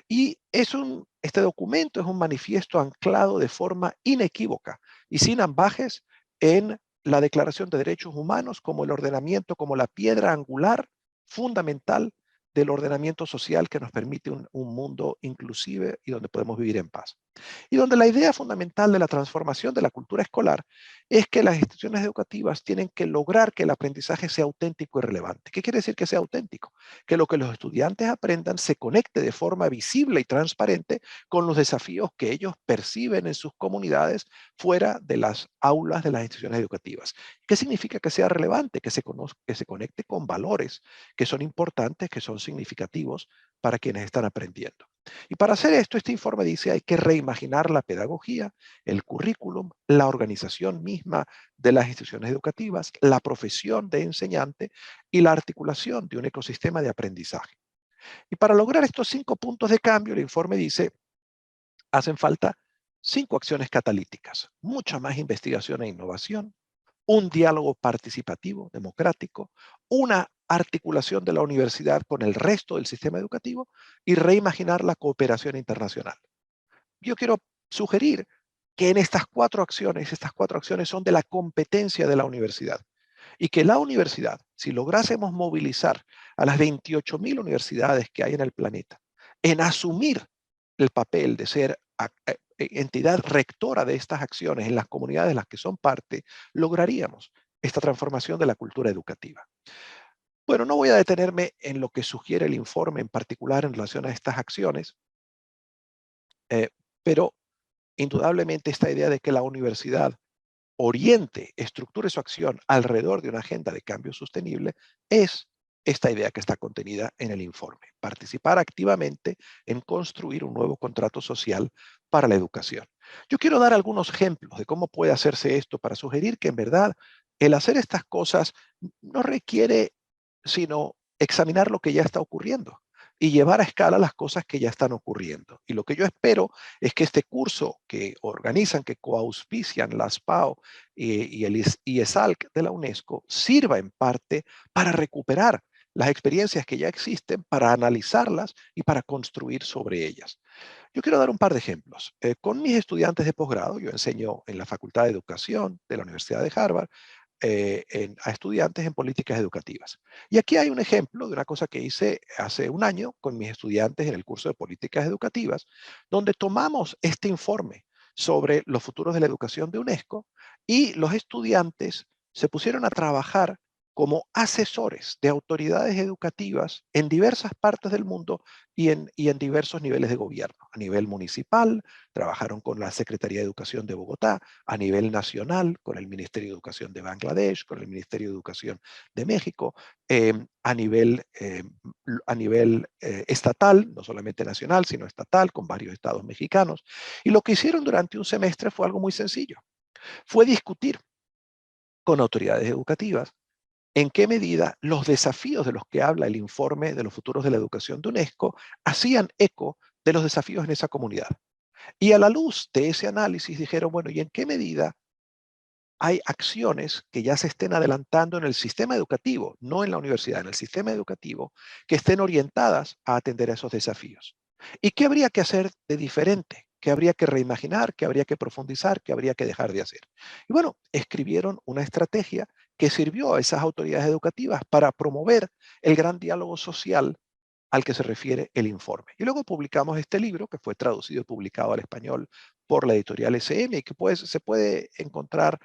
Y este documento es un manifiesto anclado de forma inequívoca y sin ambajes en la Declaración de Derechos Humanos como el ordenamiento, como la piedra angular fundamental del ordenamiento social que nos permite un mundo inclusive y donde podemos vivir en paz. Y donde la idea fundamental de la transformación de la cultura escolar es que las instituciones educativas tienen que lograr que el aprendizaje sea auténtico y relevante. ¿Qué quiere decir que sea auténtico? Que lo que los estudiantes aprendan se conecte de forma visible y transparente con los desafíos que ellos perciben en sus comunidades fuera de las aulas de las instituciones educativas. ¿Qué significa que sea relevante? Que se conecte con valores que son importantes, que son significativos para quienes están aprendiendo. Y para hacer esto, este informe dice hay que reimaginar la pedagogía, el currículum, la organización misma de las instituciones educativas, la profesión de enseñante y la articulación de un ecosistema de aprendizaje. Y para lograr estos 5 puntos de cambio, el informe dice, hacen falta 5 acciones catalíticas, mucha más investigación e innovación, un diálogo participativo, democrático, una articulación de la universidad con el resto del sistema educativo y reimaginar la cooperación internacional. Yo quiero sugerir que en estas 4 acciones son de la competencia de la universidad y que la universidad, si lográsemos movilizar a las 28.000 universidades que hay en el planeta en asumir el papel de ser entidad rectora de estas acciones en las comunidades de las que son parte, lograríamos esta transformación de la cultura educativa. Bueno, no voy a detenerme en lo que sugiere el informe en particular en relación a estas acciones, pero indudablemente esta idea de que la universidad oriente, estructure su acción alrededor de una agenda de cambio sostenible es esta idea que está contenida en el informe. Participar activamente en construir un nuevo contrato social para la educación. Yo quiero dar algunos ejemplos de cómo puede hacerse esto para sugerir que en verdad el hacer estas cosas no requiere sino examinar lo que ya está ocurriendo y llevar a escala las cosas que ya están ocurriendo. Y lo que yo espero es que este curso que organizan, que coauspician la SPAO y el ESALC de la UNESCO, sirva en parte para recuperar las experiencias que ya existen, para analizarlas y para construir sobre ellas. Yo quiero dar un par de ejemplos. Con mis estudiantes de posgrado, yo enseño en la Facultad de Educación de la Universidad de Harvard, a estudiantes en políticas educativas. Y aquí hay un ejemplo de una cosa que hice hace un año con mis estudiantes en el curso de políticas educativas, donde tomamos este informe sobre los futuros de la educación de UNESCO y los estudiantes se pusieron a trabajar como asesores de autoridades educativas en diversas partes del mundo y en diversos niveles de gobierno. A nivel municipal, trabajaron con la Secretaría de Educación de Bogotá; a nivel nacional, con el Ministerio de Educación de Bangladesh, con el Ministerio de Educación de México; a nivel estatal, no solamente nacional, sino estatal, con varios estados mexicanos. Y lo que hicieron durante un semestre fue algo muy sencillo. Fue discutir con autoridades educativas en qué medida los desafíos de los que habla el informe de los futuros de la educación de UNESCO hacían eco de los desafíos en esa comunidad. Y a la luz de ese análisis dijeron, bueno, ¿y en qué medida hay acciones que ya se estén adelantando en el sistema educativo, no en la universidad, en el sistema educativo, que estén orientadas a atender a esos desafíos? ¿Y qué habría que hacer de diferente? ¿Qué habría que reimaginar? ¿Qué habría que profundizar? ¿Qué habría que dejar de hacer? Y bueno, escribieron una estrategia que sirvió a esas autoridades educativas para promover el gran diálogo social al que se refiere el informe. Y luego publicamos este libro, que fue traducido y publicado al español por la editorial SM, y que se puede encontrar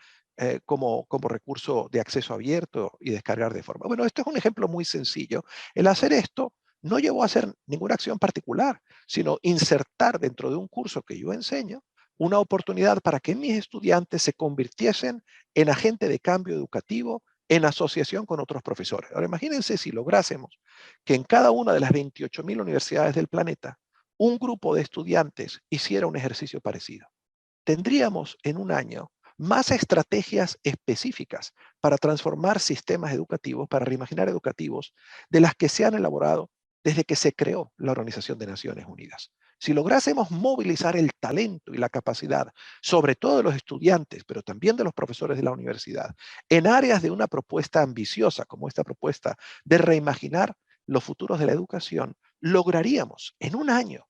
como recurso de acceso abierto y descargar de forma. Bueno, esto es un ejemplo muy sencillo. El hacer esto no llevó a hacer ninguna acción particular, sino insertar dentro de un curso que yo enseño una oportunidad para que mis estudiantes se convirtiesen en agente de cambio educativo en asociación con otros profesores. Ahora imagínense si lográsemos que en cada una de las 28.000 universidades del planeta un grupo de estudiantes hiciera un ejercicio parecido. Tendríamos en un año más estrategias específicas para transformar sistemas educativos, para reimaginar educativos, de las que se han elaborado desde que se creó la Organización de Naciones Unidas. Si lográsemos movilizar el talento y la capacidad, sobre todo de los estudiantes, pero también de los profesores de la universidad, en áreas de una propuesta ambiciosa como esta propuesta de reimaginar los futuros de la educación, lograríamos en un año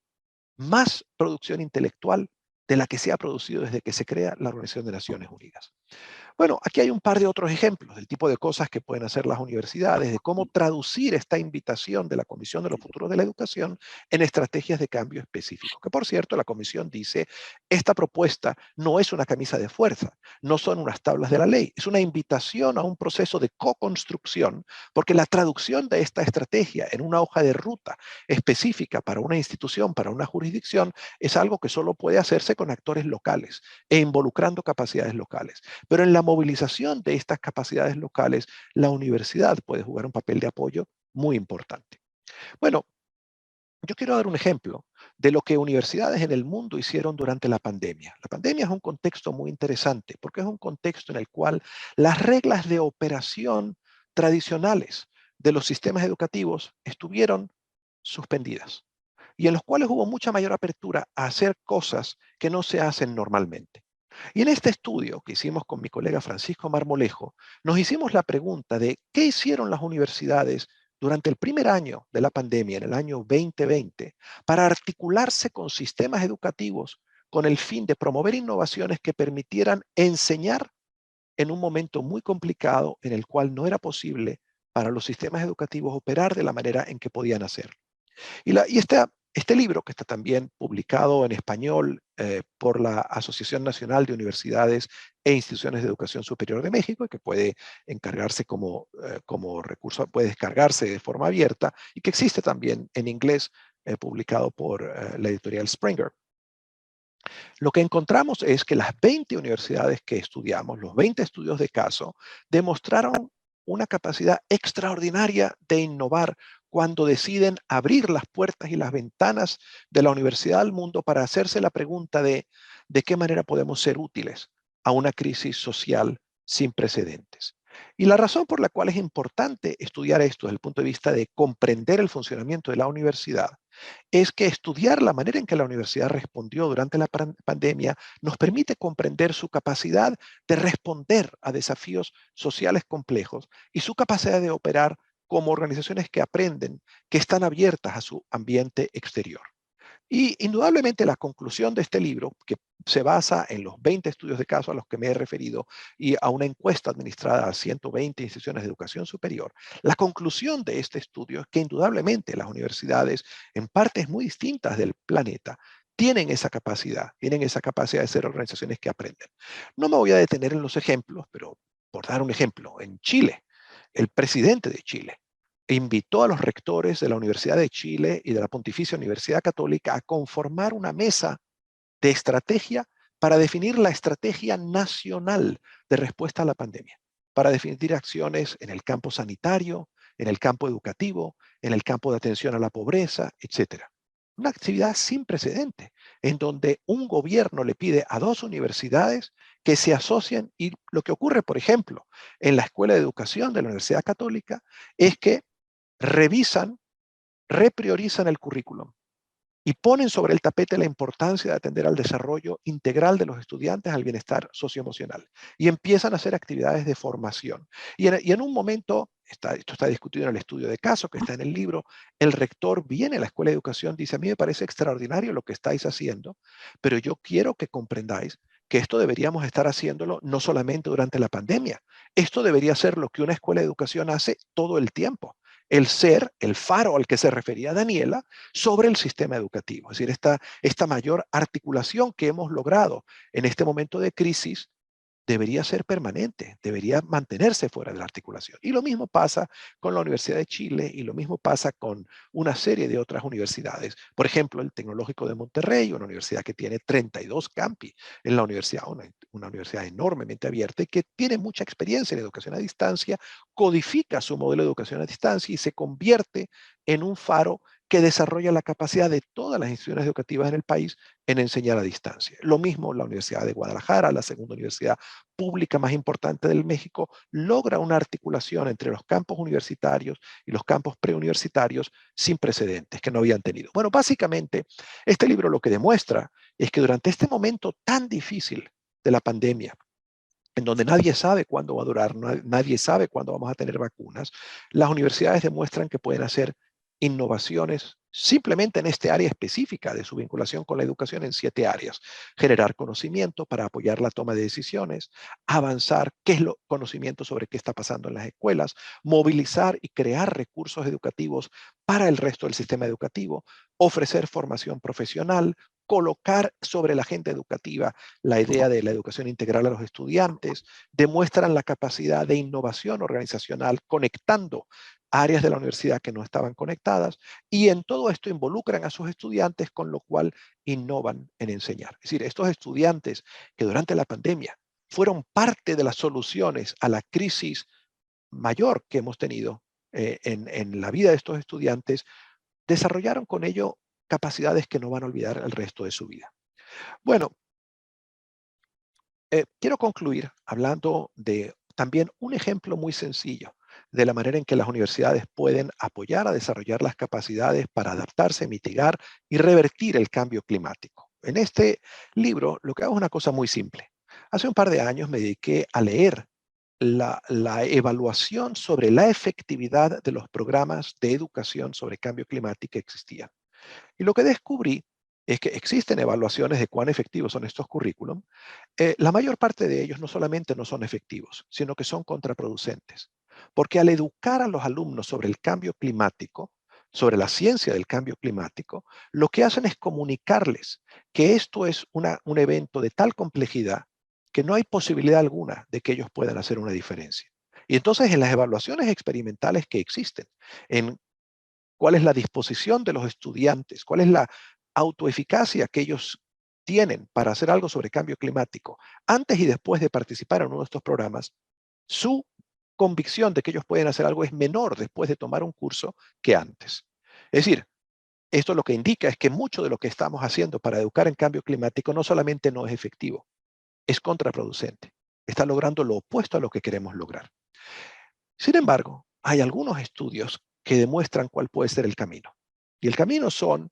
más producción intelectual de la que se ha producido desde que se crea la Organización de Naciones Unidas. Bueno, aquí hay un par de otros ejemplos del tipo de cosas que pueden hacer las universidades, de cómo traducir esta invitación de la Comisión de los Futuros de la Educación en estrategias de cambio específico. Que por cierto, la Comisión dice, esta propuesta no es una camisa de fuerza, no son unas tablas de la ley, es una invitación a un proceso de co-construcción, porque la traducción de esta estrategia en una hoja de ruta específica para una institución, para una jurisdicción, es algo que solo puede hacerse con actores locales e involucrando capacidades locales. Pero en la movilización de estas capacidades locales, la universidad puede jugar un papel de apoyo muy importante. Bueno, yo quiero dar un ejemplo de lo que universidades en el mundo hicieron durante la pandemia. La pandemia es un contexto muy interesante porque es un contexto en el cual las reglas de operación tradicionales de los sistemas educativos estuvieron suspendidas y en los cuales hubo mucha mayor apertura a hacer cosas que no se hacen normalmente. Y en este estudio que hicimos con mi colega Francisco Marmolejo, nos hicimos la pregunta de qué hicieron las universidades durante el primer año de la pandemia, en el año 2020, para articularse con sistemas educativos con el fin de promover innovaciones que permitieran enseñar en un momento muy complicado en el cual no era posible para los sistemas educativos operar de la manera en que podían hacerlo. Este libro, que está también publicado en español por la Asociación Nacional de Universidades e Instituciones de Educación Superior de México, y que puede encargarse como recurso, puede descargarse de forma abierta, y que existe también en inglés, publicado por la editorial Springer. Lo que encontramos es que las 20 universidades que estudiamos, los 20 estudios de caso, demostraron una capacidad extraordinaria de innovar cuando deciden abrir las puertas y las ventanas de la universidad al mundo para hacerse la pregunta de qué manera podemos ser útiles a una crisis social sin precedentes. Y la razón por la cual es importante estudiar esto desde el punto de vista de comprender el funcionamiento de la universidad es que estudiar la manera en que la universidad respondió durante la pandemia nos permite comprender su capacidad de responder a desafíos sociales complejos y su capacidad de operar como organizaciones que aprenden, que están abiertas a su ambiente exterior. Y indudablemente la conclusión de este libro, que se basa en los 20 estudios de caso a los que me he referido y a una encuesta administrada a 120 instituciones de educación superior, la conclusión de este estudio es que indudablemente las universidades en partes muy distintas del planeta tienen esa capacidad de ser organizaciones que aprenden. No me voy a detener en los ejemplos, pero por dar un ejemplo, en Chile, el presidente de Chile invitó a los rectores de la Universidad de Chile y de la Pontificia Universidad Católica a conformar una mesa de estrategia para definir la estrategia nacional de respuesta a la pandemia, para definir acciones en el campo sanitario, en el campo educativo, en el campo de atención a la pobreza, etcétera. Una actividad sin precedente, en donde un gobierno le pide a dos universidades que se asocien y lo que ocurre, por ejemplo, en la Escuela de Educación de la Universidad Católica es que revisan, repriorizan el currículum y ponen sobre el tapete la importancia de atender al desarrollo integral de los estudiantes, al bienestar socioemocional. Y empiezan a hacer actividades de formación. Y en un momento, esto está discutido en el estudio de caso que está en el libro, el rector viene a la Escuela de Educación, dice, a mí me parece extraordinario lo que estáis haciendo, pero yo quiero que comprendáis que esto deberíamos estar haciéndolo no solamente durante la pandemia. Esto debería ser lo que una escuela de educación hace todo el tiempo. El ser el faro al que se refería Daniela sobre el sistema educativo. Es decir, esta mayor articulación que hemos logrado en este momento de crisis debería ser permanente, debería mantenerse fuera de la articulación. Y lo mismo pasa con la Universidad de Chile y lo mismo pasa con una serie de otras universidades. Por ejemplo, el Tecnológico de Monterrey, una universidad que tiene 32 campi en la universidad, una universidad enormemente abierta y que tiene mucha experiencia en educación a distancia, codifica su modelo de educación a distancia y se convierte en un faro que desarrolla la capacidad de todas las instituciones educativas en el país en enseñar a distancia. Lo mismo la Universidad de Guadalajara, la segunda universidad pública más importante del México, logra una articulación entre los campos universitarios y los campos preuniversitarios sin precedentes que no habían tenido. Bueno, básicamente, este libro lo que demuestra es que durante este momento tan difícil de la pandemia, en donde nadie sabe cuándo va a durar, nadie sabe cuándo vamos a tener vacunas, las universidades demuestran que pueden hacer innovaciones simplemente en este área específica de su vinculación con la educación en 7 áreas. Generar conocimiento para apoyar la toma de decisiones, avanzar qué es lo conocimiento sobre qué está pasando en las escuelas, movilizar y crear recursos educativos para el resto del sistema educativo, ofrecer formación profesional, colocar sobre la agenda educativa la idea de la educación integral a los estudiantes, demuestran la capacidad de innovación organizacional conectando áreas de la universidad que no estaban conectadas y en todo esto involucran a sus estudiantes, con lo cual innovan en enseñar. Es decir, estos estudiantes que durante la pandemia fueron parte de las soluciones a la crisis mayor que hemos tenido en la vida de estos estudiantes, desarrollaron con ello capacidades que no van a olvidar el resto de su vida. Bueno, quiero concluir hablando de también un ejemplo muy sencillo de la manera en que las universidades pueden apoyar a desarrollar las capacidades para adaptarse, mitigar y revertir el cambio climático. En este libro lo que hago es una cosa muy simple. Hace un par de años me dediqué a leer la evaluación sobre la efectividad de los programas de educación sobre cambio climático que existían. Y lo que descubrí es que existen evaluaciones de cuán efectivos son estos currículum. La mayor parte de ellos no solamente no son efectivos, sino que son contraproducentes. Porque al educar a los alumnos sobre el cambio climático, sobre la ciencia del cambio climático, lo que hacen es comunicarles que esto es un evento de tal complejidad que no hay posibilidad alguna de que ellos puedan hacer una diferencia. Y entonces en las evaluaciones experimentales que existen, en cuál es la disposición de los estudiantes, cuál es la autoeficacia que ellos tienen para hacer algo sobre cambio climático antes y después de participar en uno de estos programas, su convicción de que ellos pueden hacer algo es menor después de tomar un curso que antes. Es decir, esto lo que indica es que mucho de lo que estamos haciendo para educar en cambio climático no solamente no es efectivo, es contraproducente. Está logrando lo opuesto a lo que queremos lograr. Sin embargo, hay algunos estudios que demuestran cuál puede ser el camino. Y el camino son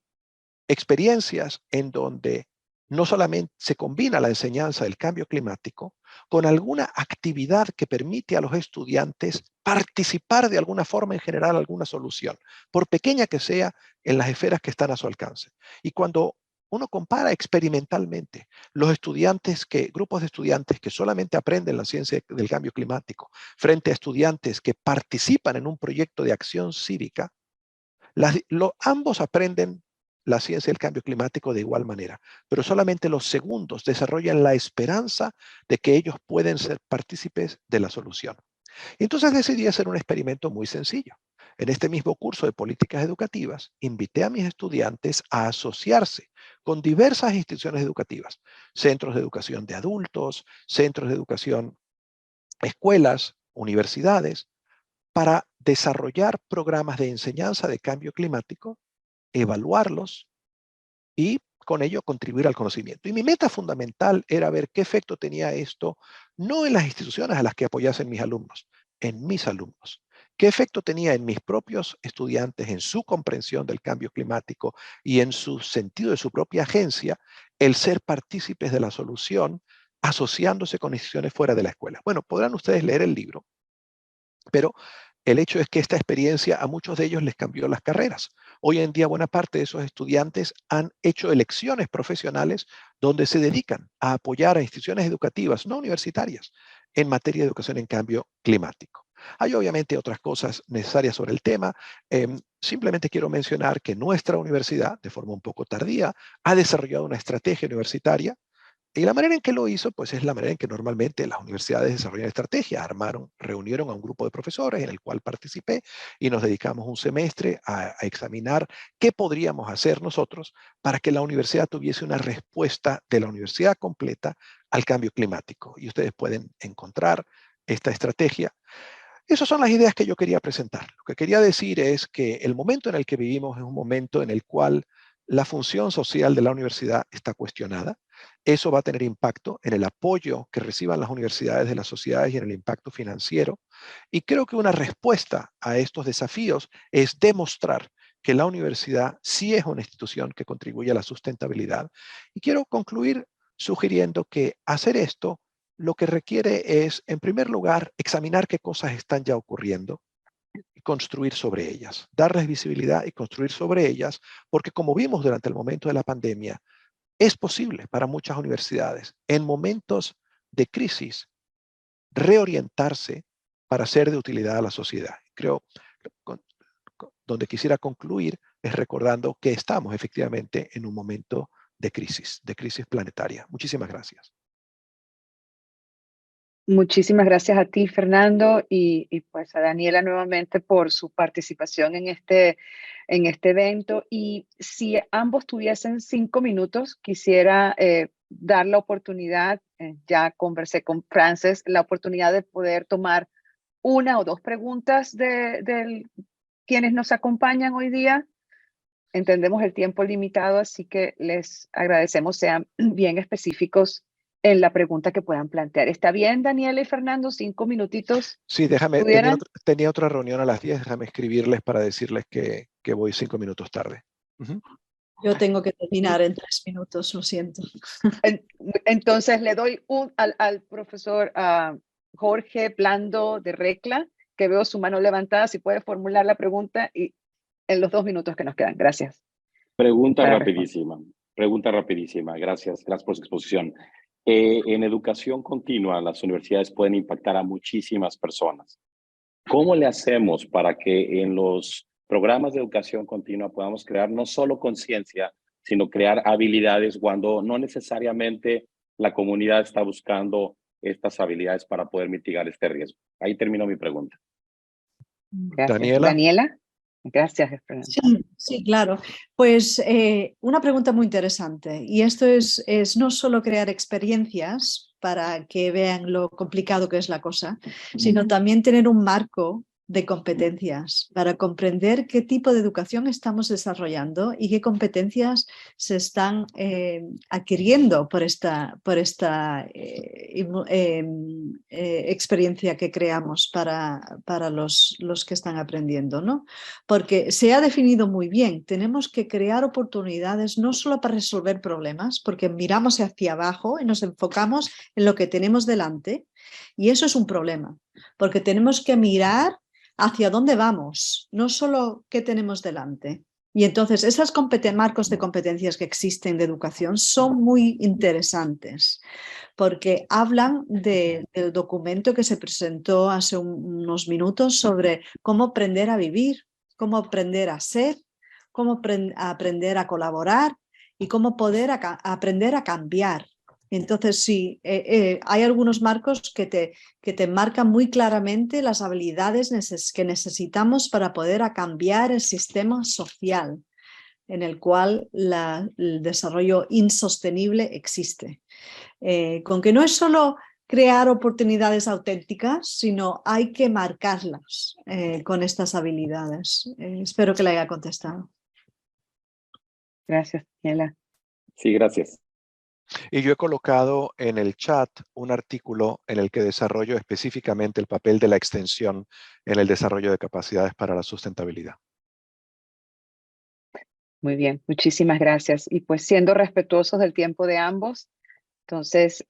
experiencias en donde no solamente se combina la enseñanza del cambio climático con alguna actividad que permite a los estudiantes participar de alguna forma en generar alguna solución, por pequeña que sea, en las esferas que están a su alcance. Y cuando uno compara experimentalmente los estudiantes grupos de estudiantes que solamente aprenden la ciencia del cambio climático frente a estudiantes que participan en un proyecto de acción cívica, ambos aprenden la ciencia del cambio climático de igual manera, pero solamente los segundos desarrollan la esperanza de que ellos pueden ser partícipes de la solución. Entonces decidí hacer un experimento muy sencillo. En este mismo curso de políticas educativas, invité a mis estudiantes a asociarse con diversas instituciones educativas, centros de educación de adultos, centros de educación, escuelas, universidades, para desarrollar programas de enseñanza de cambio climático, evaluarlos y con ello contribuir al conocimiento. Y mi meta fundamental era ver qué efecto tenía esto, no en las instituciones a las que apoyasen mis alumnos, en mis alumnos. ¿Qué efecto tenía en mis propios estudiantes, en su comprensión del cambio climático y en su sentido de su propia agencia, el ser partícipes de la solución asociándose con instituciones fuera de la escuela? Bueno, podrán ustedes leer el libro, pero el hecho es que esta experiencia a muchos de ellos les cambió las carreras. Hoy en día buena parte de esos estudiantes han hecho elecciones profesionales donde se dedican a apoyar a instituciones educativas, no universitarias, en materia de educación en cambio climático. Hay obviamente otras cosas necesarias sobre el tema. Simplemente quiero mencionar que nuestra universidad, de forma un poco tardía, ha desarrollado una estrategia universitaria. Y la manera en que lo hizo, pues es la manera en que normalmente las universidades desarrollan estrategias. Reunieron a un grupo de profesores en el cual participé y nos dedicamos un semestre a examinar qué podríamos hacer nosotros para que la universidad tuviese una respuesta de la universidad completa al cambio climático. Y ustedes pueden encontrar esta estrategia. Esas son las ideas que yo quería presentar. Lo que quería decir es que el momento en el que vivimos es un momento en el cual la función social de la universidad está cuestionada. Eso va a tener impacto en el apoyo que reciban las universidades de las sociedades y en el impacto financiero. Y creo que una respuesta a estos desafíos es demostrar que la universidad sí es una institución que contribuye a la sustentabilidad. Y quiero concluir sugiriendo que hacer esto lo que requiere es, en primer lugar, examinar qué cosas están ya ocurriendo y construir sobre ellas, darles visibilidad y construir sobre ellas, porque como vimos durante el momento de la pandemia, es posible para muchas universidades en momentos de crisis reorientarse para ser de utilidad a la sociedad. Creo, donde quisiera concluir es recordando que estamos efectivamente en un momento de crisis planetaria. Muchísimas gracias. Muchísimas gracias a ti, Fernando, y pues a Daniela nuevamente por su participación en este evento. Y si ambos tuviesen 5 minutos, quisiera dar la oportunidad, ya conversé con Frances, la oportunidad de poder tomar una o dos preguntas de quienes nos acompañan hoy día. Entendemos el tiempo limitado, así que les agradecemos sean bien específicos en la pregunta que puedan plantear. ¿Está bien, Daniela y Fernando? 5 minutitos. Sí, déjame, ¿Pudieran? tenía otra reunión a las 10, déjame escribirles para decirles que voy 5 minutos tarde. Yo tengo que terminar en 3 minutos, lo siento. Entonces le doy al profesor Jorge Blando de Recla, que veo su mano levantada, si puede formular la pregunta y en los 2 minutos que nos quedan. Gracias. Pregunta rapidísima. Gracias por su exposición. En educación continua, las universidades pueden impactar a muchísimas personas. ¿Cómo le hacemos para que en los programas de educación continua podamos crear no solo conciencia, sino crear habilidades cuando no necesariamente la comunidad está buscando estas habilidades para poder mitigar este riesgo? Ahí termino mi pregunta. Gracias. Daniela. Gracias, Fernando. Sí, claro. Pues una pregunta muy interesante. Y esto es no solo crear experiencias para que vean lo complicado que es la cosa, sino también tener un marco de competencias para comprender qué tipo de educación estamos desarrollando y qué competencias se están adquiriendo por esta experiencia que creamos para los que están aprendiendo, ¿no? Porque se ha definido muy bien, tenemos que crear oportunidades no solo para resolver problemas, porque miramos hacia abajo y nos enfocamos en lo que tenemos delante, y eso es un problema, porque tenemos que mirar hacia dónde vamos, no solo qué tenemos delante. Y entonces esos marcos de competencias que existen de educación son muy interesantes porque hablan del documento que se presentó hace unos minutos sobre cómo aprender a vivir, cómo aprender a ser, cómo aprender a colaborar y cómo poder aprender a cambiar. Entonces, sí, hay algunos marcos que te marcan muy claramente las habilidades que necesitamos para poder cambiar el sistema social en el cual el desarrollo insostenible existe. Con que no es solo crear oportunidades auténticas, sino hay que marcarlas con estas habilidades. Espero que le haya contestado. Gracias, Daniela. Sí, gracias. Y yo he colocado en el chat un artículo en el que desarrollo específicamente el papel de la extensión en el desarrollo de capacidades para la sustentabilidad. Muy bien, muchísimas gracias. Y pues siendo respetuosos del tiempo de ambos, entonces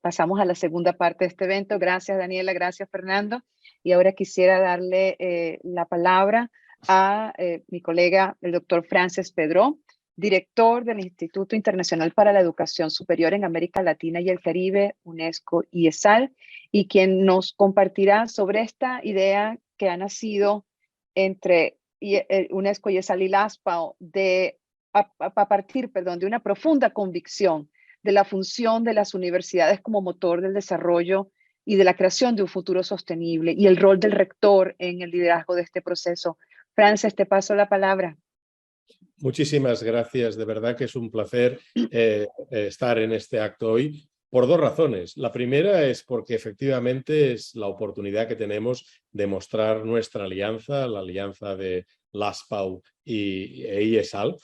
pasamos a la segunda parte de este evento. Gracias, Daniela, gracias, Fernando. Y ahora quisiera darle la palabra a mi colega, el doctor Frances Pedró, director del Instituto Internacional para la Educación Superior en América Latina y el Caribe, UNESCO y ESAL, y quien nos compartirá sobre esta idea que ha nacido entre UNESCO y ESAL y LASPAO a partir de una profunda convicción de la función de las universidades como motor del desarrollo y de la creación de un futuro sostenible y el rol del rector en el liderazgo de este proceso. Frances, te paso la palabra. Muchísimas gracias, de verdad que es un placer estar en este acto hoy por dos razones. La primera es porque efectivamente es la oportunidad que tenemos de mostrar nuestra alianza, la alianza de LASPAO y ESAL,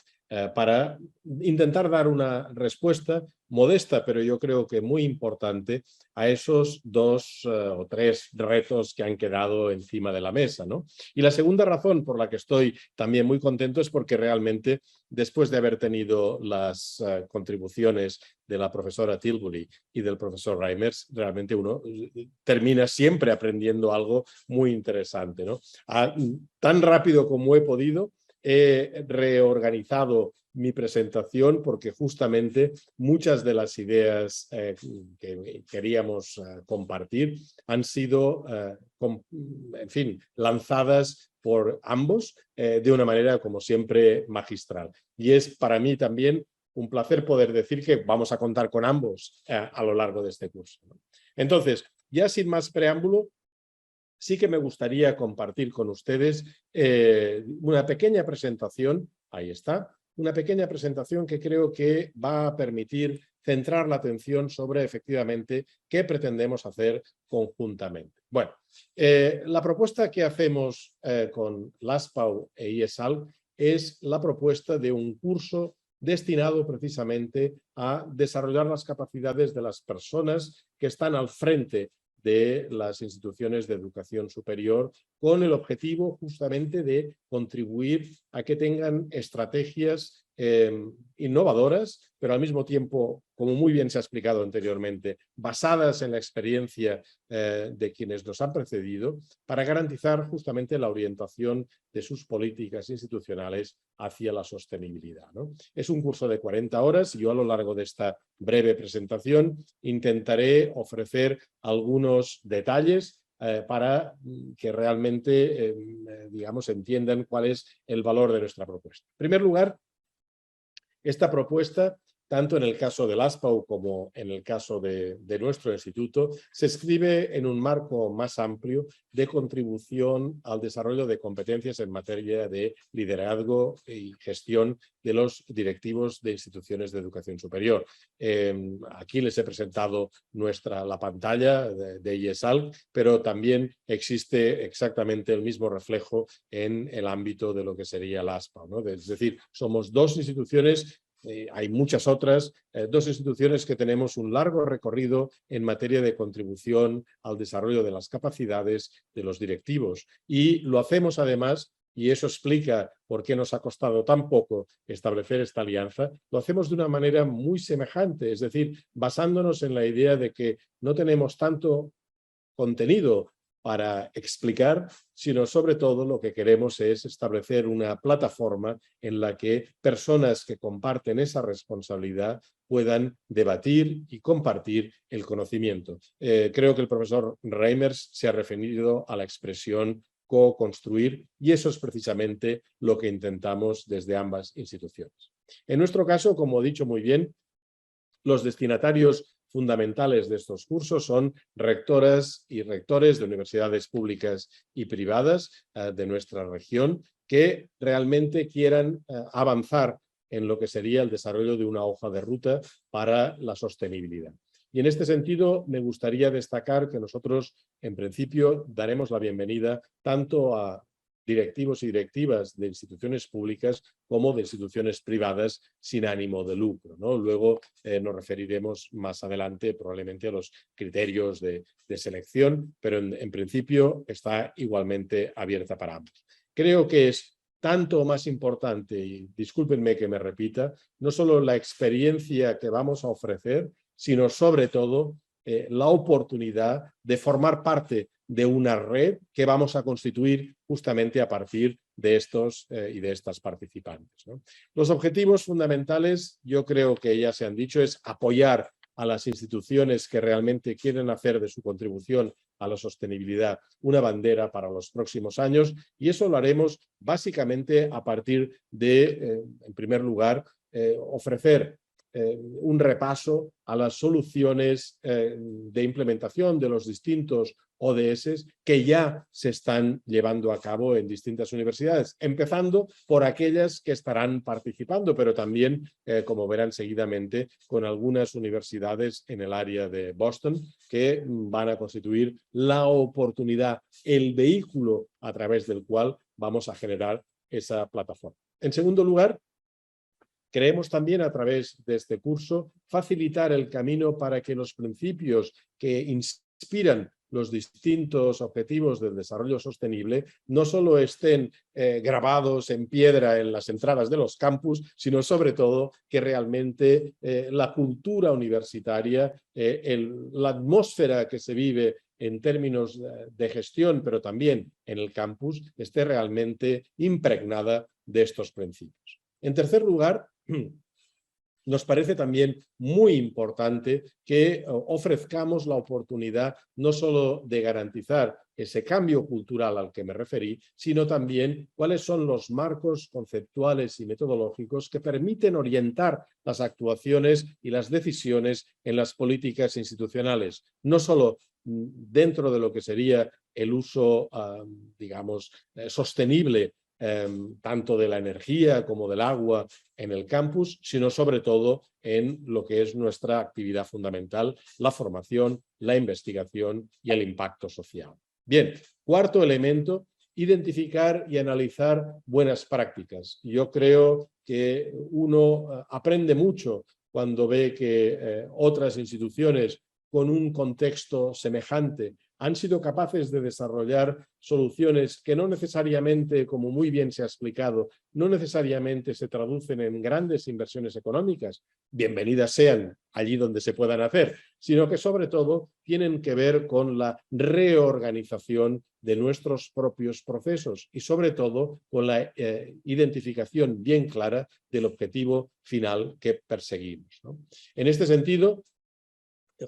para intentar dar una respuesta modesta, pero yo creo que muy importante, a esos dos o tres retos que han quedado encima de la mesa, ¿no? Y la segunda razón por la que estoy también muy contento es porque realmente, después de haber tenido las contribuciones de la profesora Tilbury y del profesor Reimers, realmente uno termina siempre aprendiendo algo muy interesante, ¿no? Tan rápido como he podido, he reorganizado mi presentación porque justamente muchas de las ideas que queríamos compartir han sido, en fin, lanzadas por ambos de una manera, como siempre, magistral. Y es para mí también un placer poder decir que vamos a contar con ambos a lo largo de este curso, ¿no? Entonces, ya sin más preámbulo, sí que me gustaría compartir con ustedes una pequeña presentación, ahí está, una pequeña presentación que creo que va a permitir centrar la atención sobre efectivamente qué pretendemos hacer conjuntamente. Bueno, la propuesta que hacemos con LASPAO e IESAL es la propuesta de un curso destinado precisamente a desarrollar las capacidades de las personas que están al frente de las instituciones de educación superior con el objetivo justamente de contribuir a que tengan estrategias innovadoras, pero al mismo tiempo, como muy bien se ha explicado anteriormente, basadas en la experiencia de quienes nos han precedido, para garantizar justamente la orientación de sus políticas institucionales hacia la sostenibilidad, ¿no? Es un curso de 40 horas y yo a lo largo de esta breve presentación intentaré ofrecer algunos detalles para que realmente, digamos, entiendan cuál es el valor de nuestra propuesta. En primer lugar, esta propuesta tanto en el caso del ASPAU como en el caso de nuestro instituto, se escribe en un marco más amplio de contribución al desarrollo de competencias en materia de liderazgo y gestión de los directivos de instituciones de educación superior. Aquí les he presentado la pantalla de IESALC, pero también existe exactamente el mismo reflejo en el ámbito de lo que sería el ASPAU, ¿no? Es decir, somos dos instituciones, hay muchas otras, dos instituciones que tenemos un largo recorrido en materia de contribución al desarrollo de las capacidades de los directivos. Y lo hacemos además, y eso explica por qué nos ha costado tan poco establecer esta alianza, lo hacemos de una manera muy semejante, es decir, basándonos en la idea de que no tenemos tanto contenido para explicar, sino sobre todo lo que queremos es establecer una plataforma en la que personas que comparten esa responsabilidad puedan debatir y compartir el conocimiento. Creo que el profesor Reimers se ha referido a la expresión co-construir y eso es precisamente lo que intentamos desde ambas instituciones. En nuestro caso, como he dicho muy bien, los destinatarios fundamentales de estos cursos son rectoras y rectores de universidades públicas y privadas de nuestra región que realmente quieran avanzar en lo que sería el desarrollo de una hoja de ruta para la sostenibilidad. Y en este sentido me gustaría destacar que nosotros en principio daremos la bienvenida tanto a directivos y directivas de instituciones públicas como de instituciones privadas sin ánimo de lucro, ¿no? Luego nos referiremos más adelante probablemente a los criterios de selección, pero en principio está igualmente abierta para ambos. Creo que es tanto más importante, y discúlpenme que me repita, no solo la experiencia que vamos a ofrecer, sino sobre todo la oportunidad de formar parte de una red que vamos a constituir justamente a partir de estos y de estas participantes, ¿no? Los objetivos fundamentales, yo creo que ya se han dicho, es apoyar a las instituciones que realmente quieren hacer de su contribución a la sostenibilidad una bandera para los próximos años, y eso lo haremos básicamente a partir de, en primer lugar, ofrecer un repaso a las soluciones de implementación de los distintos ODS que ya se están llevando a cabo en distintas universidades, empezando por aquellas que estarán participando, pero también, como verán seguidamente, con algunas universidades en el área de Boston que van a constituir la oportunidad, el vehículo a través del cual vamos a generar esa plataforma. En segundo lugar, creemos también a través de este curso facilitar el camino para que los principios que inspiran los distintos objetivos del desarrollo sostenible no solo estén grabados en piedra en las entradas de los campus, sino sobre todo que realmente la cultura universitaria, la atmósfera que se vive en términos de gestión, pero también en el campus, esté realmente impregnada de estos principios. En tercer lugar, nos parece también muy importante que ofrezcamos la oportunidad no solo de garantizar ese cambio cultural al que me referí, sino también cuáles son los marcos conceptuales y metodológicos que permiten orientar las actuaciones y las decisiones en las políticas institucionales, no solo dentro de lo que sería el uso, digamos, sostenible tanto de la energía como del agua en el campus, sino sobre todo en lo que es nuestra actividad fundamental, la formación, la investigación y el impacto social. Bien, cuarto elemento, identificar y analizar buenas prácticas. Yo creo que uno aprende mucho cuando ve que otras instituciones con un contexto semejante han sido capaces de desarrollar soluciones que no necesariamente, como muy bien se ha explicado, no necesariamente se traducen en grandes inversiones económicas, bienvenidas sean allí donde se puedan hacer, sino que sobre todo tienen que ver con la reorganización de nuestros propios procesos y sobre todo con la identificación bien clara del objetivo final que perseguimos, ¿no? En este sentido,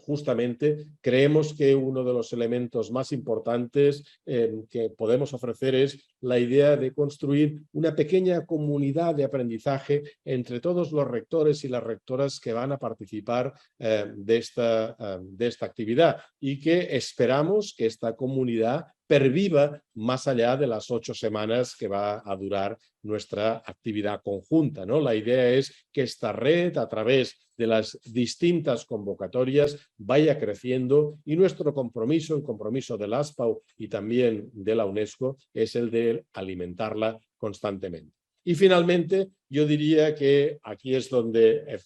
justamente creemos que uno de los elementos más importantes que podemos ofrecer es la idea de construir una pequeña comunidad de aprendizaje entre todos los rectores y las rectoras que van a participar de esta actividad, y que esperamos que esta comunidad perviva más allá de las 8 semanas que va a durar nuestra actividad conjunta, ¿no? La idea es que esta red, a través de las distintas convocatorias, vaya creciendo, y nuestro compromiso, el compromiso del ASPAO y también de la UNESCO, es el de alimentarla constantemente. Y finalmente, yo diría que aquí es donde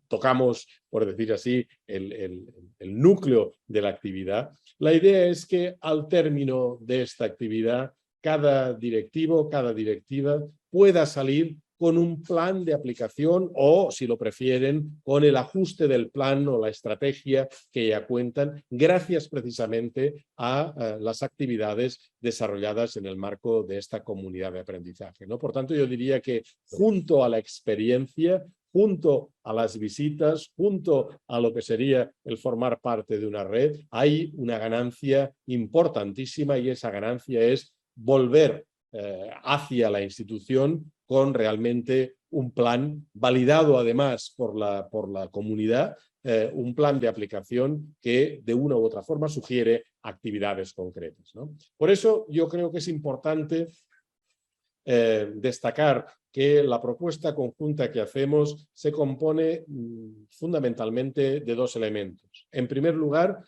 tocamos, por decir así, el núcleo de la actividad. La idea es que al término de esta actividad, cada directivo, cada directiva pueda salir con un plan de aplicación o, si lo prefieren, con el ajuste del plan o la estrategia que ya cuentan, gracias precisamente a las actividades desarrolladas en el marco de esta comunidad de aprendizaje, ¿no? Por tanto, yo diría que junto a la experiencia, junto a las visitas, junto a lo que sería el formar parte de una red, hay una ganancia importantísima, y esa ganancia es volver hacia la institución con realmente un plan validado además por la comunidad, un plan de aplicación que de una u otra forma sugiere actividades concretas, ¿no? Por eso yo creo que es importante destacar que la propuesta conjunta que hacemos se compone fundamentalmente de 2 elementos. En primer lugar,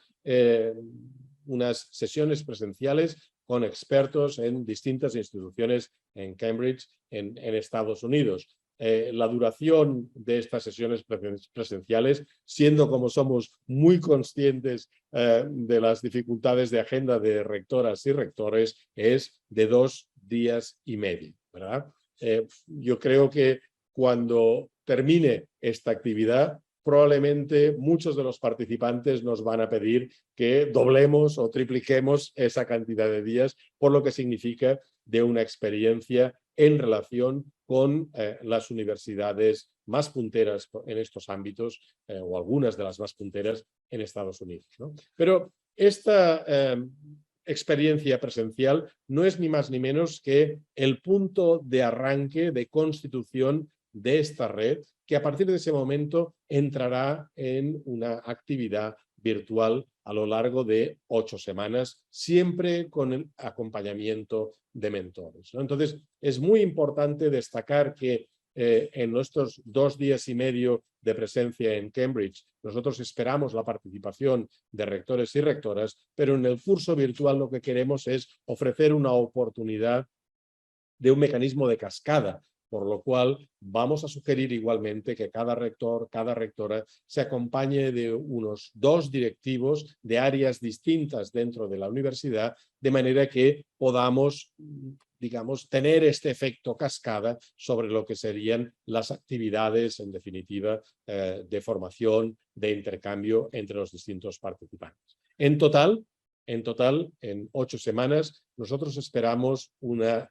unas sesiones presenciales con expertos en distintas instituciones en Cambridge, en Estados Unidos. La duración de estas sesiones presenciales, siendo como somos muy conscientes de las dificultades de agenda de rectoras y rectores, es de 2 días y medio, ¿verdad? Yo creo que cuando termine esta actividad, probablemente muchos de los participantes nos van a pedir que doblemos o tripliquemos esa cantidad de días, por lo que significa de una experiencia en relación con las universidades más punteras en estos ámbitos, o algunas de las más punteras en Estados Unidos, ¿no? Pero esta experiencia presencial no es ni más ni menos que el punto de arranque, de constitución de esta red, que a partir de ese momento entrará en una actividad virtual a lo largo de 8 semanas, siempre con el acompañamiento de mentores, ¿no? Entonces, es muy importante destacar que en nuestros 2 días y medio de presencia en Cambridge, nosotros esperamos la participación de rectores y rectoras, pero en el curso virtual lo que queremos es ofrecer una oportunidad de un mecanismo de cascada, por lo cual vamos a sugerir igualmente que cada rector, cada rectora se acompañe de unos 2 directivos de áreas distintas dentro de la universidad, de manera que podamos, digamos, tener este efecto cascada sobre lo que serían las actividades, en definitiva, de formación, de intercambio entre los distintos participantes. En total, en 8 semanas, nosotros esperamos una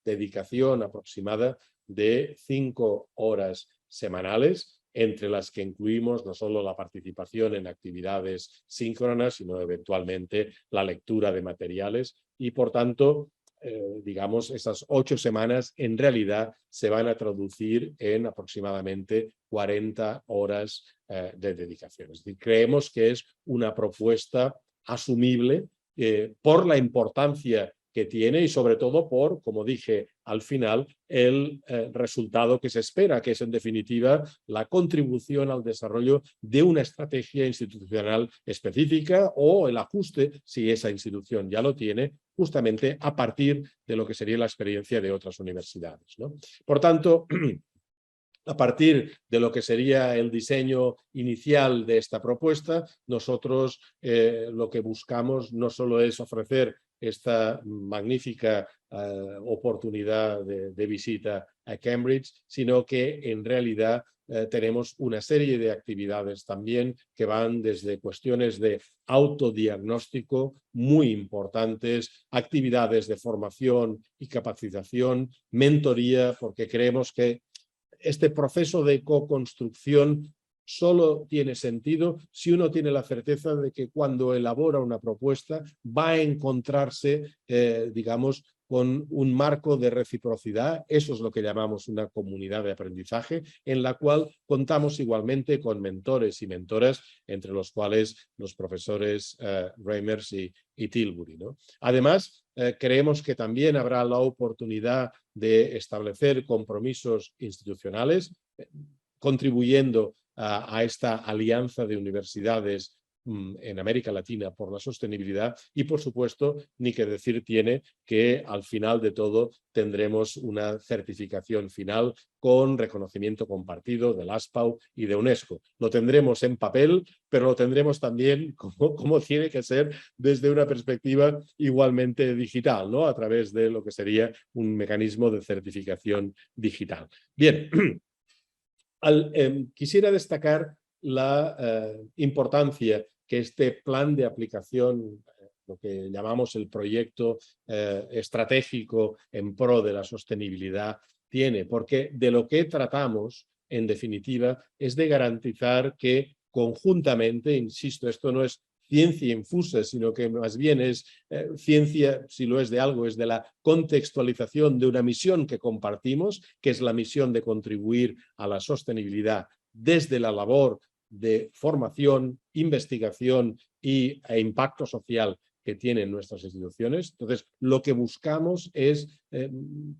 dedicación aproximada de 5 horas semanales, entre las que incluimos no solo la participación en actividades síncronas, sino eventualmente la lectura de materiales, y por tanto, digamos, esas 8 semanas en realidad se van a traducir en aproximadamente 40 horas de dedicación. Es decir, creemos que es una propuesta asumible por la importancia que tiene y sobre todo por, como dije al final, el resultado que se espera, que es en definitiva la contribución al desarrollo de una estrategia institucional específica o el ajuste, si esa institución ya lo tiene, justamente a partir de lo que sería la experiencia de otras universidades, ¿no? Por tanto, a partir de lo que sería el diseño inicial de esta propuesta, nosotros lo que buscamos no solo es ofrecer esta magnífica oportunidad de visita a Cambridge, sino que en realidad tenemos una serie de actividades también que van desde cuestiones de autodiagnóstico muy importantes, actividades de formación y capacitación, mentoría, porque creemos que este proceso de co-construcción solo tiene sentido si uno tiene la certeza de que cuando elabora una propuesta va a encontrarse, digamos, con un marco de reciprocidad. Eso es lo que llamamos una comunidad de aprendizaje, en la cual contamos igualmente con mentores y mentoras, entre los cuales los profesores Reimers y Tilbury, ¿no? Además, creemos que también habrá la oportunidad de establecer compromisos institucionales, contribuyendo a esta alianza de universidades en América Latina por la sostenibilidad y, por supuesto, ni que decir tiene que al final de todo tendremos una certificación final con reconocimiento compartido del ASPAO y de UNESCO. Lo tendremos en papel, pero lo tendremos también como tiene que ser desde una perspectiva igualmente digital, ¿no? A través de lo que sería un mecanismo de certificación digital. Bien, quisiera destacar la importancia que este plan de aplicación, lo que llamamos el proyecto estratégico en pro de la sostenibilidad, tiene, porque de lo que tratamos, en definitiva, es de garantizar que conjuntamente, insisto, esto no es ciencia infusa, sino que más bien es ciencia, si lo es de algo, es de la contextualización de una misión que compartimos, que es la misión de contribuir a la sostenibilidad desde la labor de formación, investigación e impacto social que tienen nuestras instituciones. Entonces, lo que buscamos es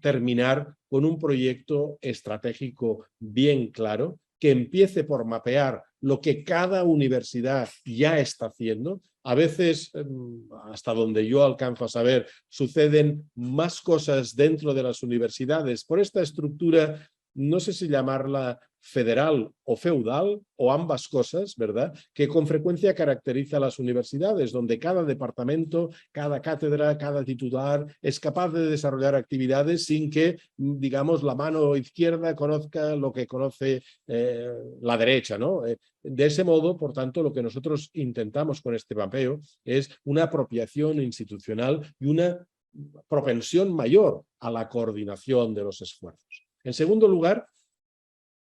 terminar con un proyecto estratégico bien claro, que empiece por mapear lo que cada universidad ya está haciendo. A veces, hasta donde yo alcanzo a saber, suceden más cosas dentro de las universidades por esta estructura, no sé si llamarla federal o feudal, o ambas cosas, ¿verdad?, que con frecuencia caracteriza a las universidades, donde cada departamento, cada cátedra, cada titular es capaz de desarrollar actividades sin que, digamos, la mano izquierda conozca lo que conoce la derecha, ¿no? De ese modo, por tanto, lo que nosotros intentamos con este mapeo es una apropiación institucional y una propensión mayor a la coordinación de los esfuerzos. En segundo lugar,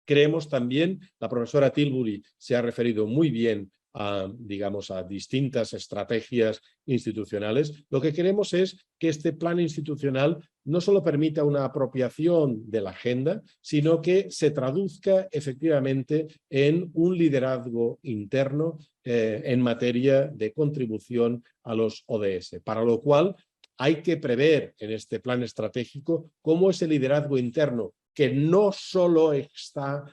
creemos también, la profesora Tilbury se ha referido muy bien a, digamos, a distintas estrategias institucionales. Lo que queremos es que este plan institucional no solo permita una apropiación de la agenda, sino que se traduzca efectivamente en un liderazgo interno en materia de contribución a los ODS, para lo cual hay que prever en este plan estratégico cómo ese liderazgo interno, que no solo está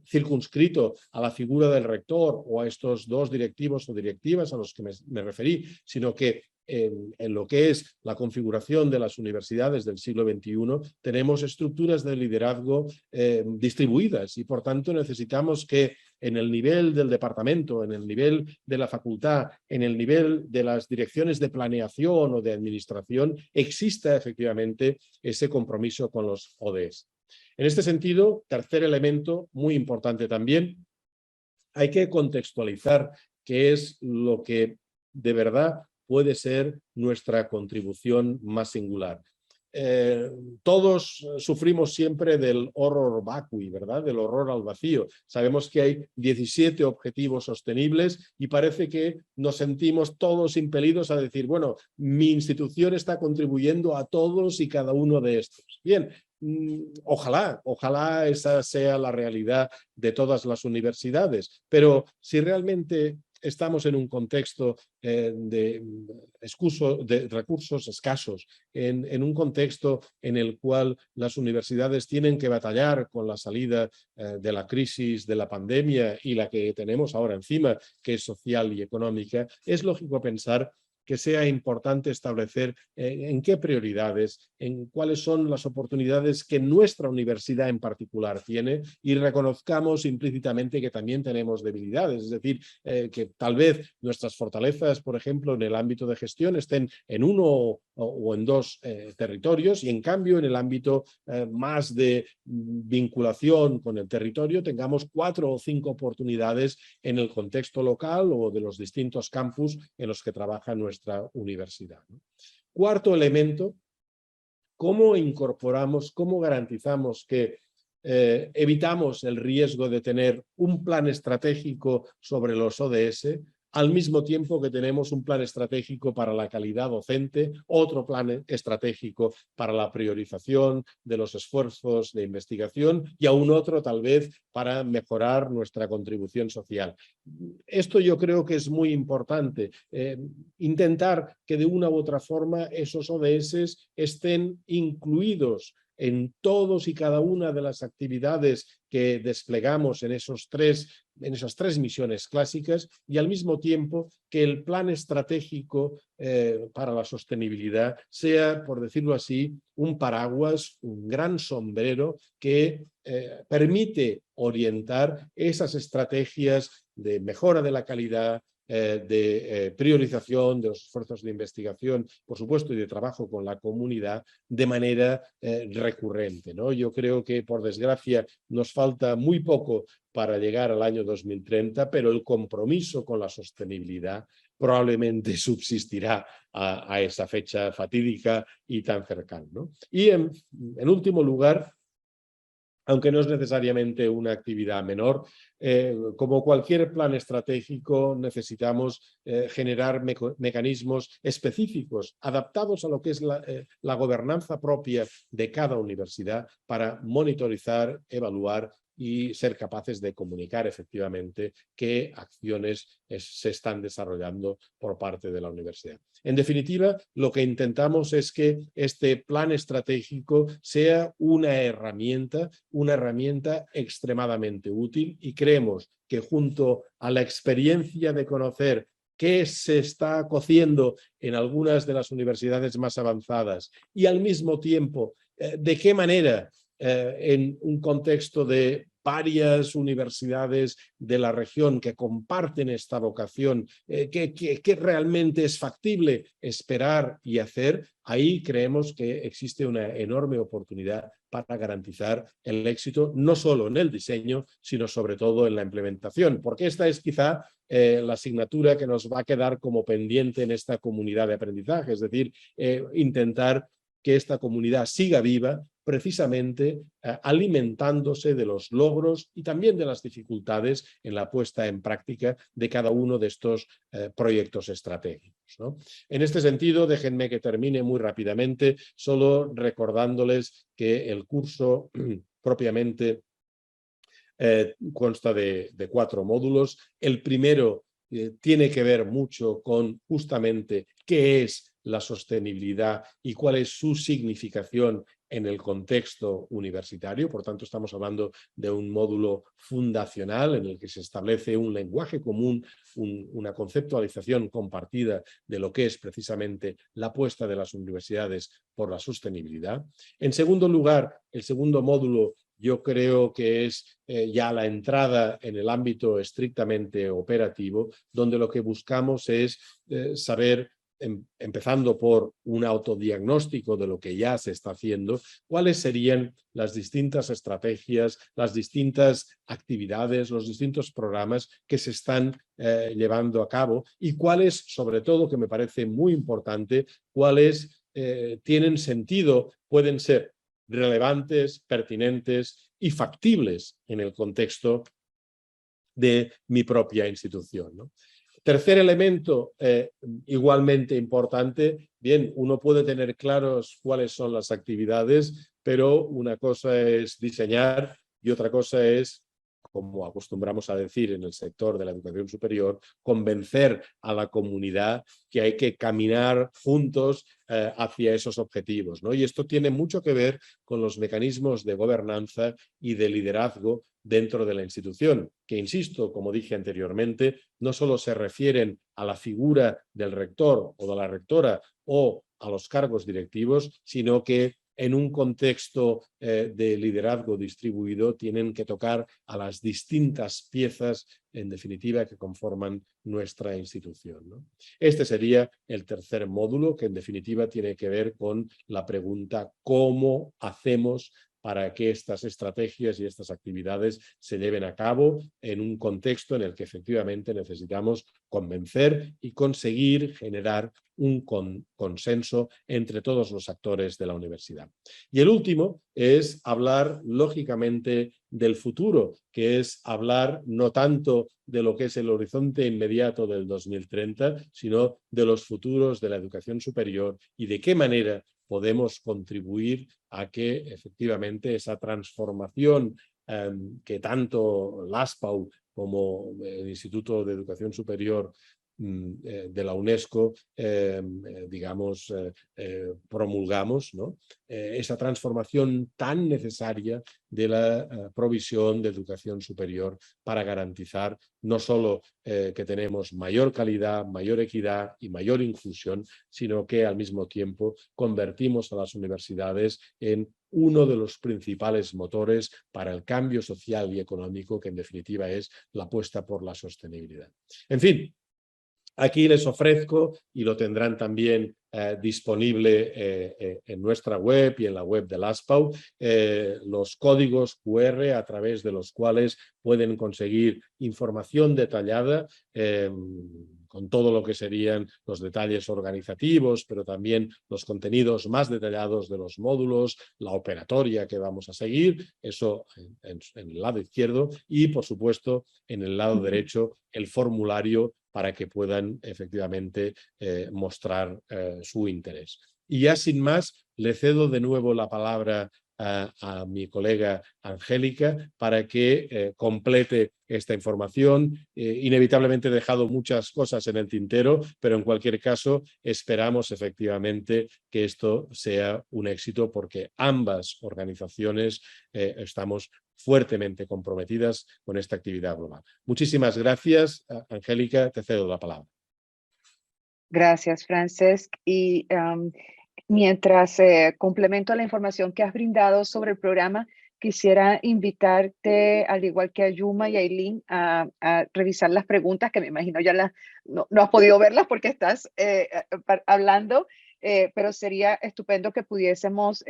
circunscrito a la figura del rector o a estos dos directivos o directivas a los que me referí, sino que en lo que es la configuración de las universidades del siglo XXI, tenemos estructuras de liderazgo distribuidas y, por tanto, necesitamos que en el nivel del departamento, en el nivel de la facultad, en el nivel de las direcciones de planeación o de administración, exista efectivamente ese compromiso con los ODS. En este sentido, tercer elemento muy importante también, hay que contextualizar qué es lo que de verdad puede ser nuestra contribución más singular. Todos sufrimos siempre del horror vacui, ¿verdad?, del horror al vacío. Sabemos que hay 17 objetivos sostenibles y parece que nos sentimos todos impelidos a decir, bueno, mi institución está contribuyendo a todos y cada uno de estos. Bien, ojalá esa sea la realidad de todas las universidades, pero si realmente estamos en un contexto de recursos escasos, en un contexto en el cual las universidades tienen que batallar con la salida de la crisis de la pandemia y la que tenemos ahora encima, que es social y económica, es lógico pensar que sea importante establecer en qué prioridades, en cuáles son las oportunidades que nuestra universidad en particular tiene y reconozcamos implícitamente que también tenemos debilidades, es decir, que tal vez nuestras fortalezas, por ejemplo, en el ámbito de gestión estén en uno o en dos territorios y en cambio en el ámbito más de vinculación con el territorio tengamos 4 o 5 oportunidades en el contexto local o de los distintos campus en los que trabaja nuestra universidad, ¿no? Cuarto elemento, ¿cómo incorporamos, cómo garantizamos que evitamos el riesgo de tener un plan estratégico sobre los ODS al mismo tiempo que tenemos un plan estratégico para la calidad docente, otro plan estratégico para la priorización de los esfuerzos de investigación y aún otro tal vez para mejorar nuestra contribución social. Esto yo creo que es muy importante, intentar que de una u otra forma esos ODS estén incluidos en todos y cada una de las actividades que desplegamos en esas tres misiones clásicas y al mismo tiempo que el plan estratégico para la sostenibilidad sea, por decirlo así, un paraguas, un gran sombrero que permite orientar esas estrategias de mejora de la calidad, de priorización de los esfuerzos de investigación, por supuesto, y de trabajo con la comunidad de manera recurrente, ¿no? Yo creo que, por desgracia, nos falta muy poco para llegar al año 2030, pero el compromiso con la sostenibilidad probablemente subsistirá a esa fecha fatídica y tan cercana, ¿no? Y en último lugar, aunque no es necesariamente una actividad menor, como cualquier plan estratégico necesitamos generar mecanismos específicos, adaptados a lo que es la gobernanza propia de cada universidad para monitorizar, evaluar y ser capaces de comunicar efectivamente qué acciones se están desarrollando por parte de la universidad. En definitiva, lo que intentamos es que este plan estratégico sea una herramienta extremadamente útil y creemos que junto a la experiencia de conocer qué se está cociendo en algunas de las universidades más avanzadas y al mismo tiempo de qué manera en un contexto de varias universidades de la región que comparten esta vocación, que realmente es factible esperar y hacer, ahí creemos que existe una enorme oportunidad para garantizar el éxito, no solo en el diseño, sino sobre todo en la implementación, porque esta es quizá la asignatura que nos va a quedar como pendiente en esta comunidad de aprendizaje, es decir, intentar que esta comunidad siga viva precisamente alimentándose de los logros y también de las dificultades en la puesta en práctica de cada uno de estos proyectos estratégicos, ¿no? En este sentido, déjenme que termine muy rápidamente, solo recordándoles que el curso propiamente consta de 4 módulos. El primero tiene que ver mucho con justamente qué es la sostenibilidad y cuál es su significación en el contexto universitario. Por tanto, estamos hablando de un módulo fundacional en el que se establece un lenguaje común, una conceptualización compartida de lo que es precisamente la apuesta de las universidades por la sostenibilidad. En segundo lugar, el segundo módulo yo creo que es ya la entrada en el ámbito estrictamente operativo, donde lo que buscamos es saber, empezando por un autodiagnóstico de lo que ya se está haciendo, cuáles serían las distintas estrategias, las distintas actividades, los distintos programas que se están llevando a cabo y cuáles, sobre todo, que me parece muy importante, cuáles tienen sentido, pueden ser relevantes, pertinentes y factibles en el contexto de mi propia institución, ¿no? Tercer elemento, igualmente importante, bien, uno puede tener claros cuáles son las actividades, pero una cosa es diseñar y otra cosa es, como acostumbramos a decir en el sector de la educación superior, convencer a la comunidad que hay que caminar juntos hacia esos objetivos, ¿no? Y esto tiene mucho que ver con los mecanismos de gobernanza y de liderazgo dentro de la institución, que, insisto, como dije anteriormente, no solo se refieren a la figura del rector o de la rectora o a los cargos directivos, sino que en un contexto de liderazgo distribuido tienen que tocar a las distintas piezas, en definitiva, que conforman nuestra institución, ¿no? Este sería el tercer módulo, que en definitiva tiene que ver con la pregunta ¿cómo hacemos para que estas estrategias y estas actividades se lleven a cabo en un contexto en el que efectivamente necesitamos convencer y conseguir generar un consenso entre todos los actores de la universidad. Y el último es hablar, lógicamente, del futuro, que es hablar no tanto de lo que es el horizonte inmediato del 2030, sino de los futuros de la educación superior y de qué manera podemos contribuir a que efectivamente esa transformación que tanto LASPAU como el Instituto de Educación Superior de la UNESCO, digamos, promulgamos, ¿no? Esa transformación tan necesaria de la provisión de educación superior para garantizar no solo que tenemos mayor calidad, mayor equidad y mayor inclusión, sino que al mismo tiempo convertimos a las universidades en uno de los principales motores para el cambio social y económico, que en definitiva es la apuesta por la sostenibilidad. En fin, aquí les ofrezco, y lo tendrán también disponible en nuestra web y en la web de LASPAU, los códigos QR a través de los cuales pueden conseguir información detallada con todo lo que serían los detalles organizativos, pero también los contenidos más detallados de los módulos, la operatoria que vamos a seguir, eso en el lado izquierdo, y por supuesto en el lado derecho el formulario para que puedan efectivamente mostrar su interés. Y ya sin más, le cedo de nuevo la palabra a mi colega Angélica para que complete esta información. Inevitablemente he dejado muchas cosas en el tintero, pero en cualquier caso esperamos efectivamente que esto sea un éxito, porque ambas organizaciones estamos fuertemente comprometidas con esta actividad global. Muchísimas gracias, Angélica, te cedo la palabra. Gracias, Francesc. Y mientras complemento la información que has brindado sobre el programa, quisiera invitarte, al igual que a Yuma y a Eileen, a revisar las preguntas, que me imagino ya no has podido verlas porque estás hablando, pero sería estupendo que pudiésemos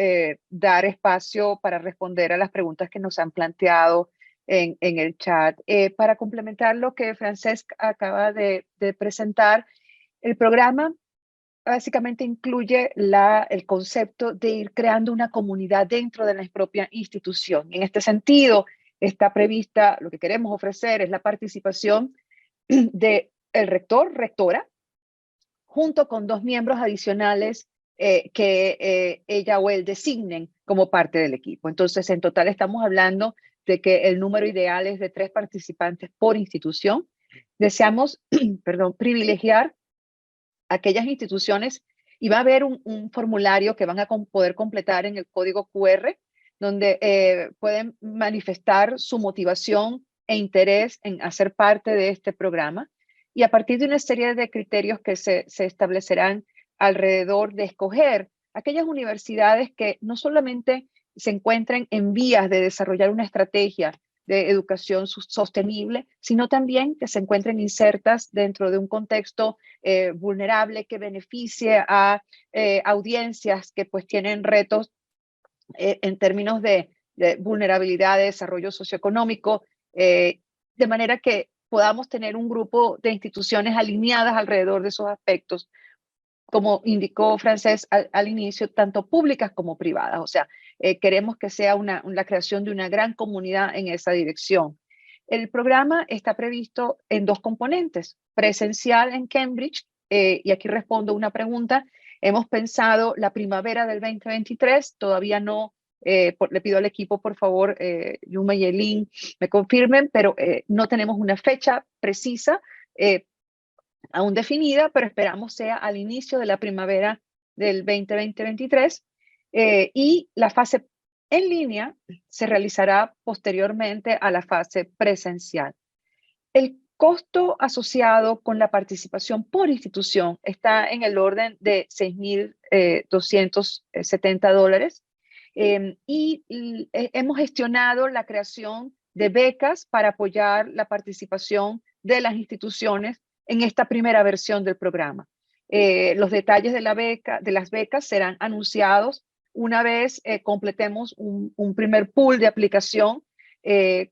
dar espacio para responder a las preguntas que nos han planteado en el chat. Para complementar lo que Francesc acaba de presentar, el programa básicamente incluye el concepto de ir creando una comunidad dentro de la propia institución. En este sentido, está prevista, lo que queremos ofrecer es la participación del rector, rectora, junto con 2 miembros adicionales que ella o él designen como parte del equipo. Entonces, en total estamos hablando de que el número ideal es de 3 participantes por institución. Deseamos, privilegiar aquellas instituciones, y va a haber un formulario que van a poder completar en el código QR, donde pueden manifestar su motivación e interés en hacer parte de este programa, y a partir de una serie de criterios que se establecerán alrededor de escoger aquellas universidades que no solamente se encuentren en vías de desarrollar una estrategia de educación sostenible, sino también que se encuentren insertas dentro de un contexto vulnerable que beneficie a audiencias que pues tienen retos en términos de vulnerabilidad, de desarrollo socioeconómico, de manera que podamos tener un grupo de instituciones alineadas alrededor de esos aspectos, como indicó Francesc al inicio, tanto públicas como privadas. O sea, queremos que sea la creación de una gran comunidad en esa dirección. El programa está previsto en 2 componentes: presencial en Cambridge, y aquí respondo una pregunta. Hemos pensado la primavera del 2023, todavía no, le pido al equipo, por favor, Yuma y Eileen, me confirmen, pero no tenemos una fecha precisa aún definida, pero esperamos sea al inicio de la primavera del 2023, y la fase en línea se realizará posteriormente a la fase presencial. El costo asociado con la participación por institución está en el orden de $6,270, y hemos gestionado la creación de becas para apoyar la participación de las instituciones en esta primera versión del programa. Los detalles de las becas serán anunciados una vez completemos un primer pool de aplicación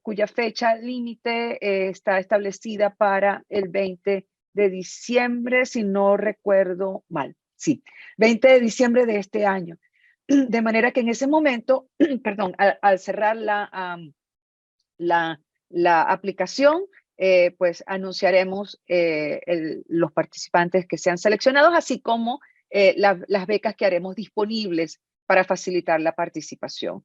cuya fecha límite está establecida para el 20 de diciembre, si no recuerdo mal. Sí, 20 de diciembre de este año. De manera que en ese momento, perdón, al cerrar la aplicación, pues anunciaremos los participantes que sean seleccionados, así como las becas que haremos disponibles para facilitar la participación.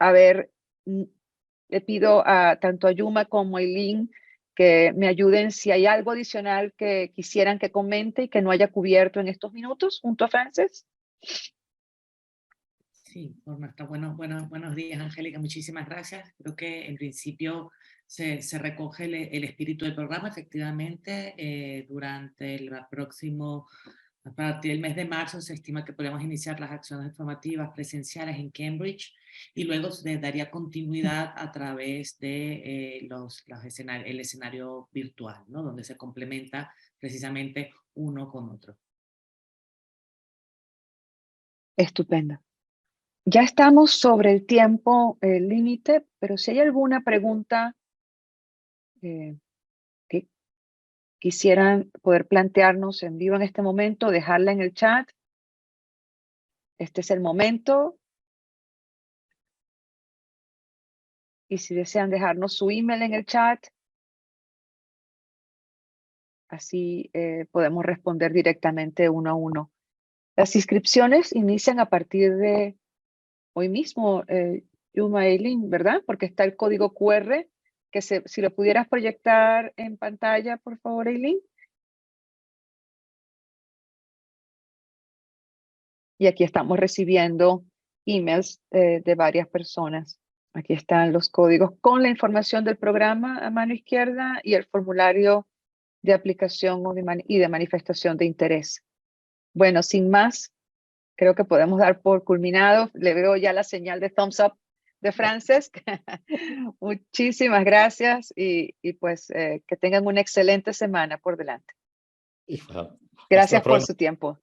A ver, le pido tanto a Yuma como a Eileen que me ayuden si hay algo adicional que quisieran que comente y que no haya cubierto en estos minutos junto a Frances. Sí, por nuestra buenos días, Angélica, muchísimas gracias. Creo que en principio se recoge el espíritu del programa, efectivamente, durante el próximo, a partir del mes de marzo se estima que podemos iniciar las acciones formativas presenciales en Cambridge y luego se daría continuidad a través de el escenario virtual, ¿no? Donde se complementa precisamente uno con otro. Estupendo. Ya estamos sobre el tiempo límite, pero si hay alguna pregunta que quisieran poder plantearnos en vivo en este momento, dejarla en el chat. Este es el momento. Y si desean dejarnos su email en el chat, así podemos responder directamente uno a uno. Las inscripciones inician a partir de hoy mismo, Yuma, Eileen, ¿verdad? Porque está el código QR, que si lo pudieras proyectar en pantalla, por favor, Eileen. Y aquí estamos recibiendo emails de varias personas. Aquí están los códigos con la información del programa a mano izquierda y el formulario de aplicación y de manifestación de interés. Bueno, sin más, creo que podemos dar por culminado. Le veo ya la señal de thumbs up de Frances. Muchísimas gracias y pues que tengan una excelente semana por delante. Gracias por su tiempo.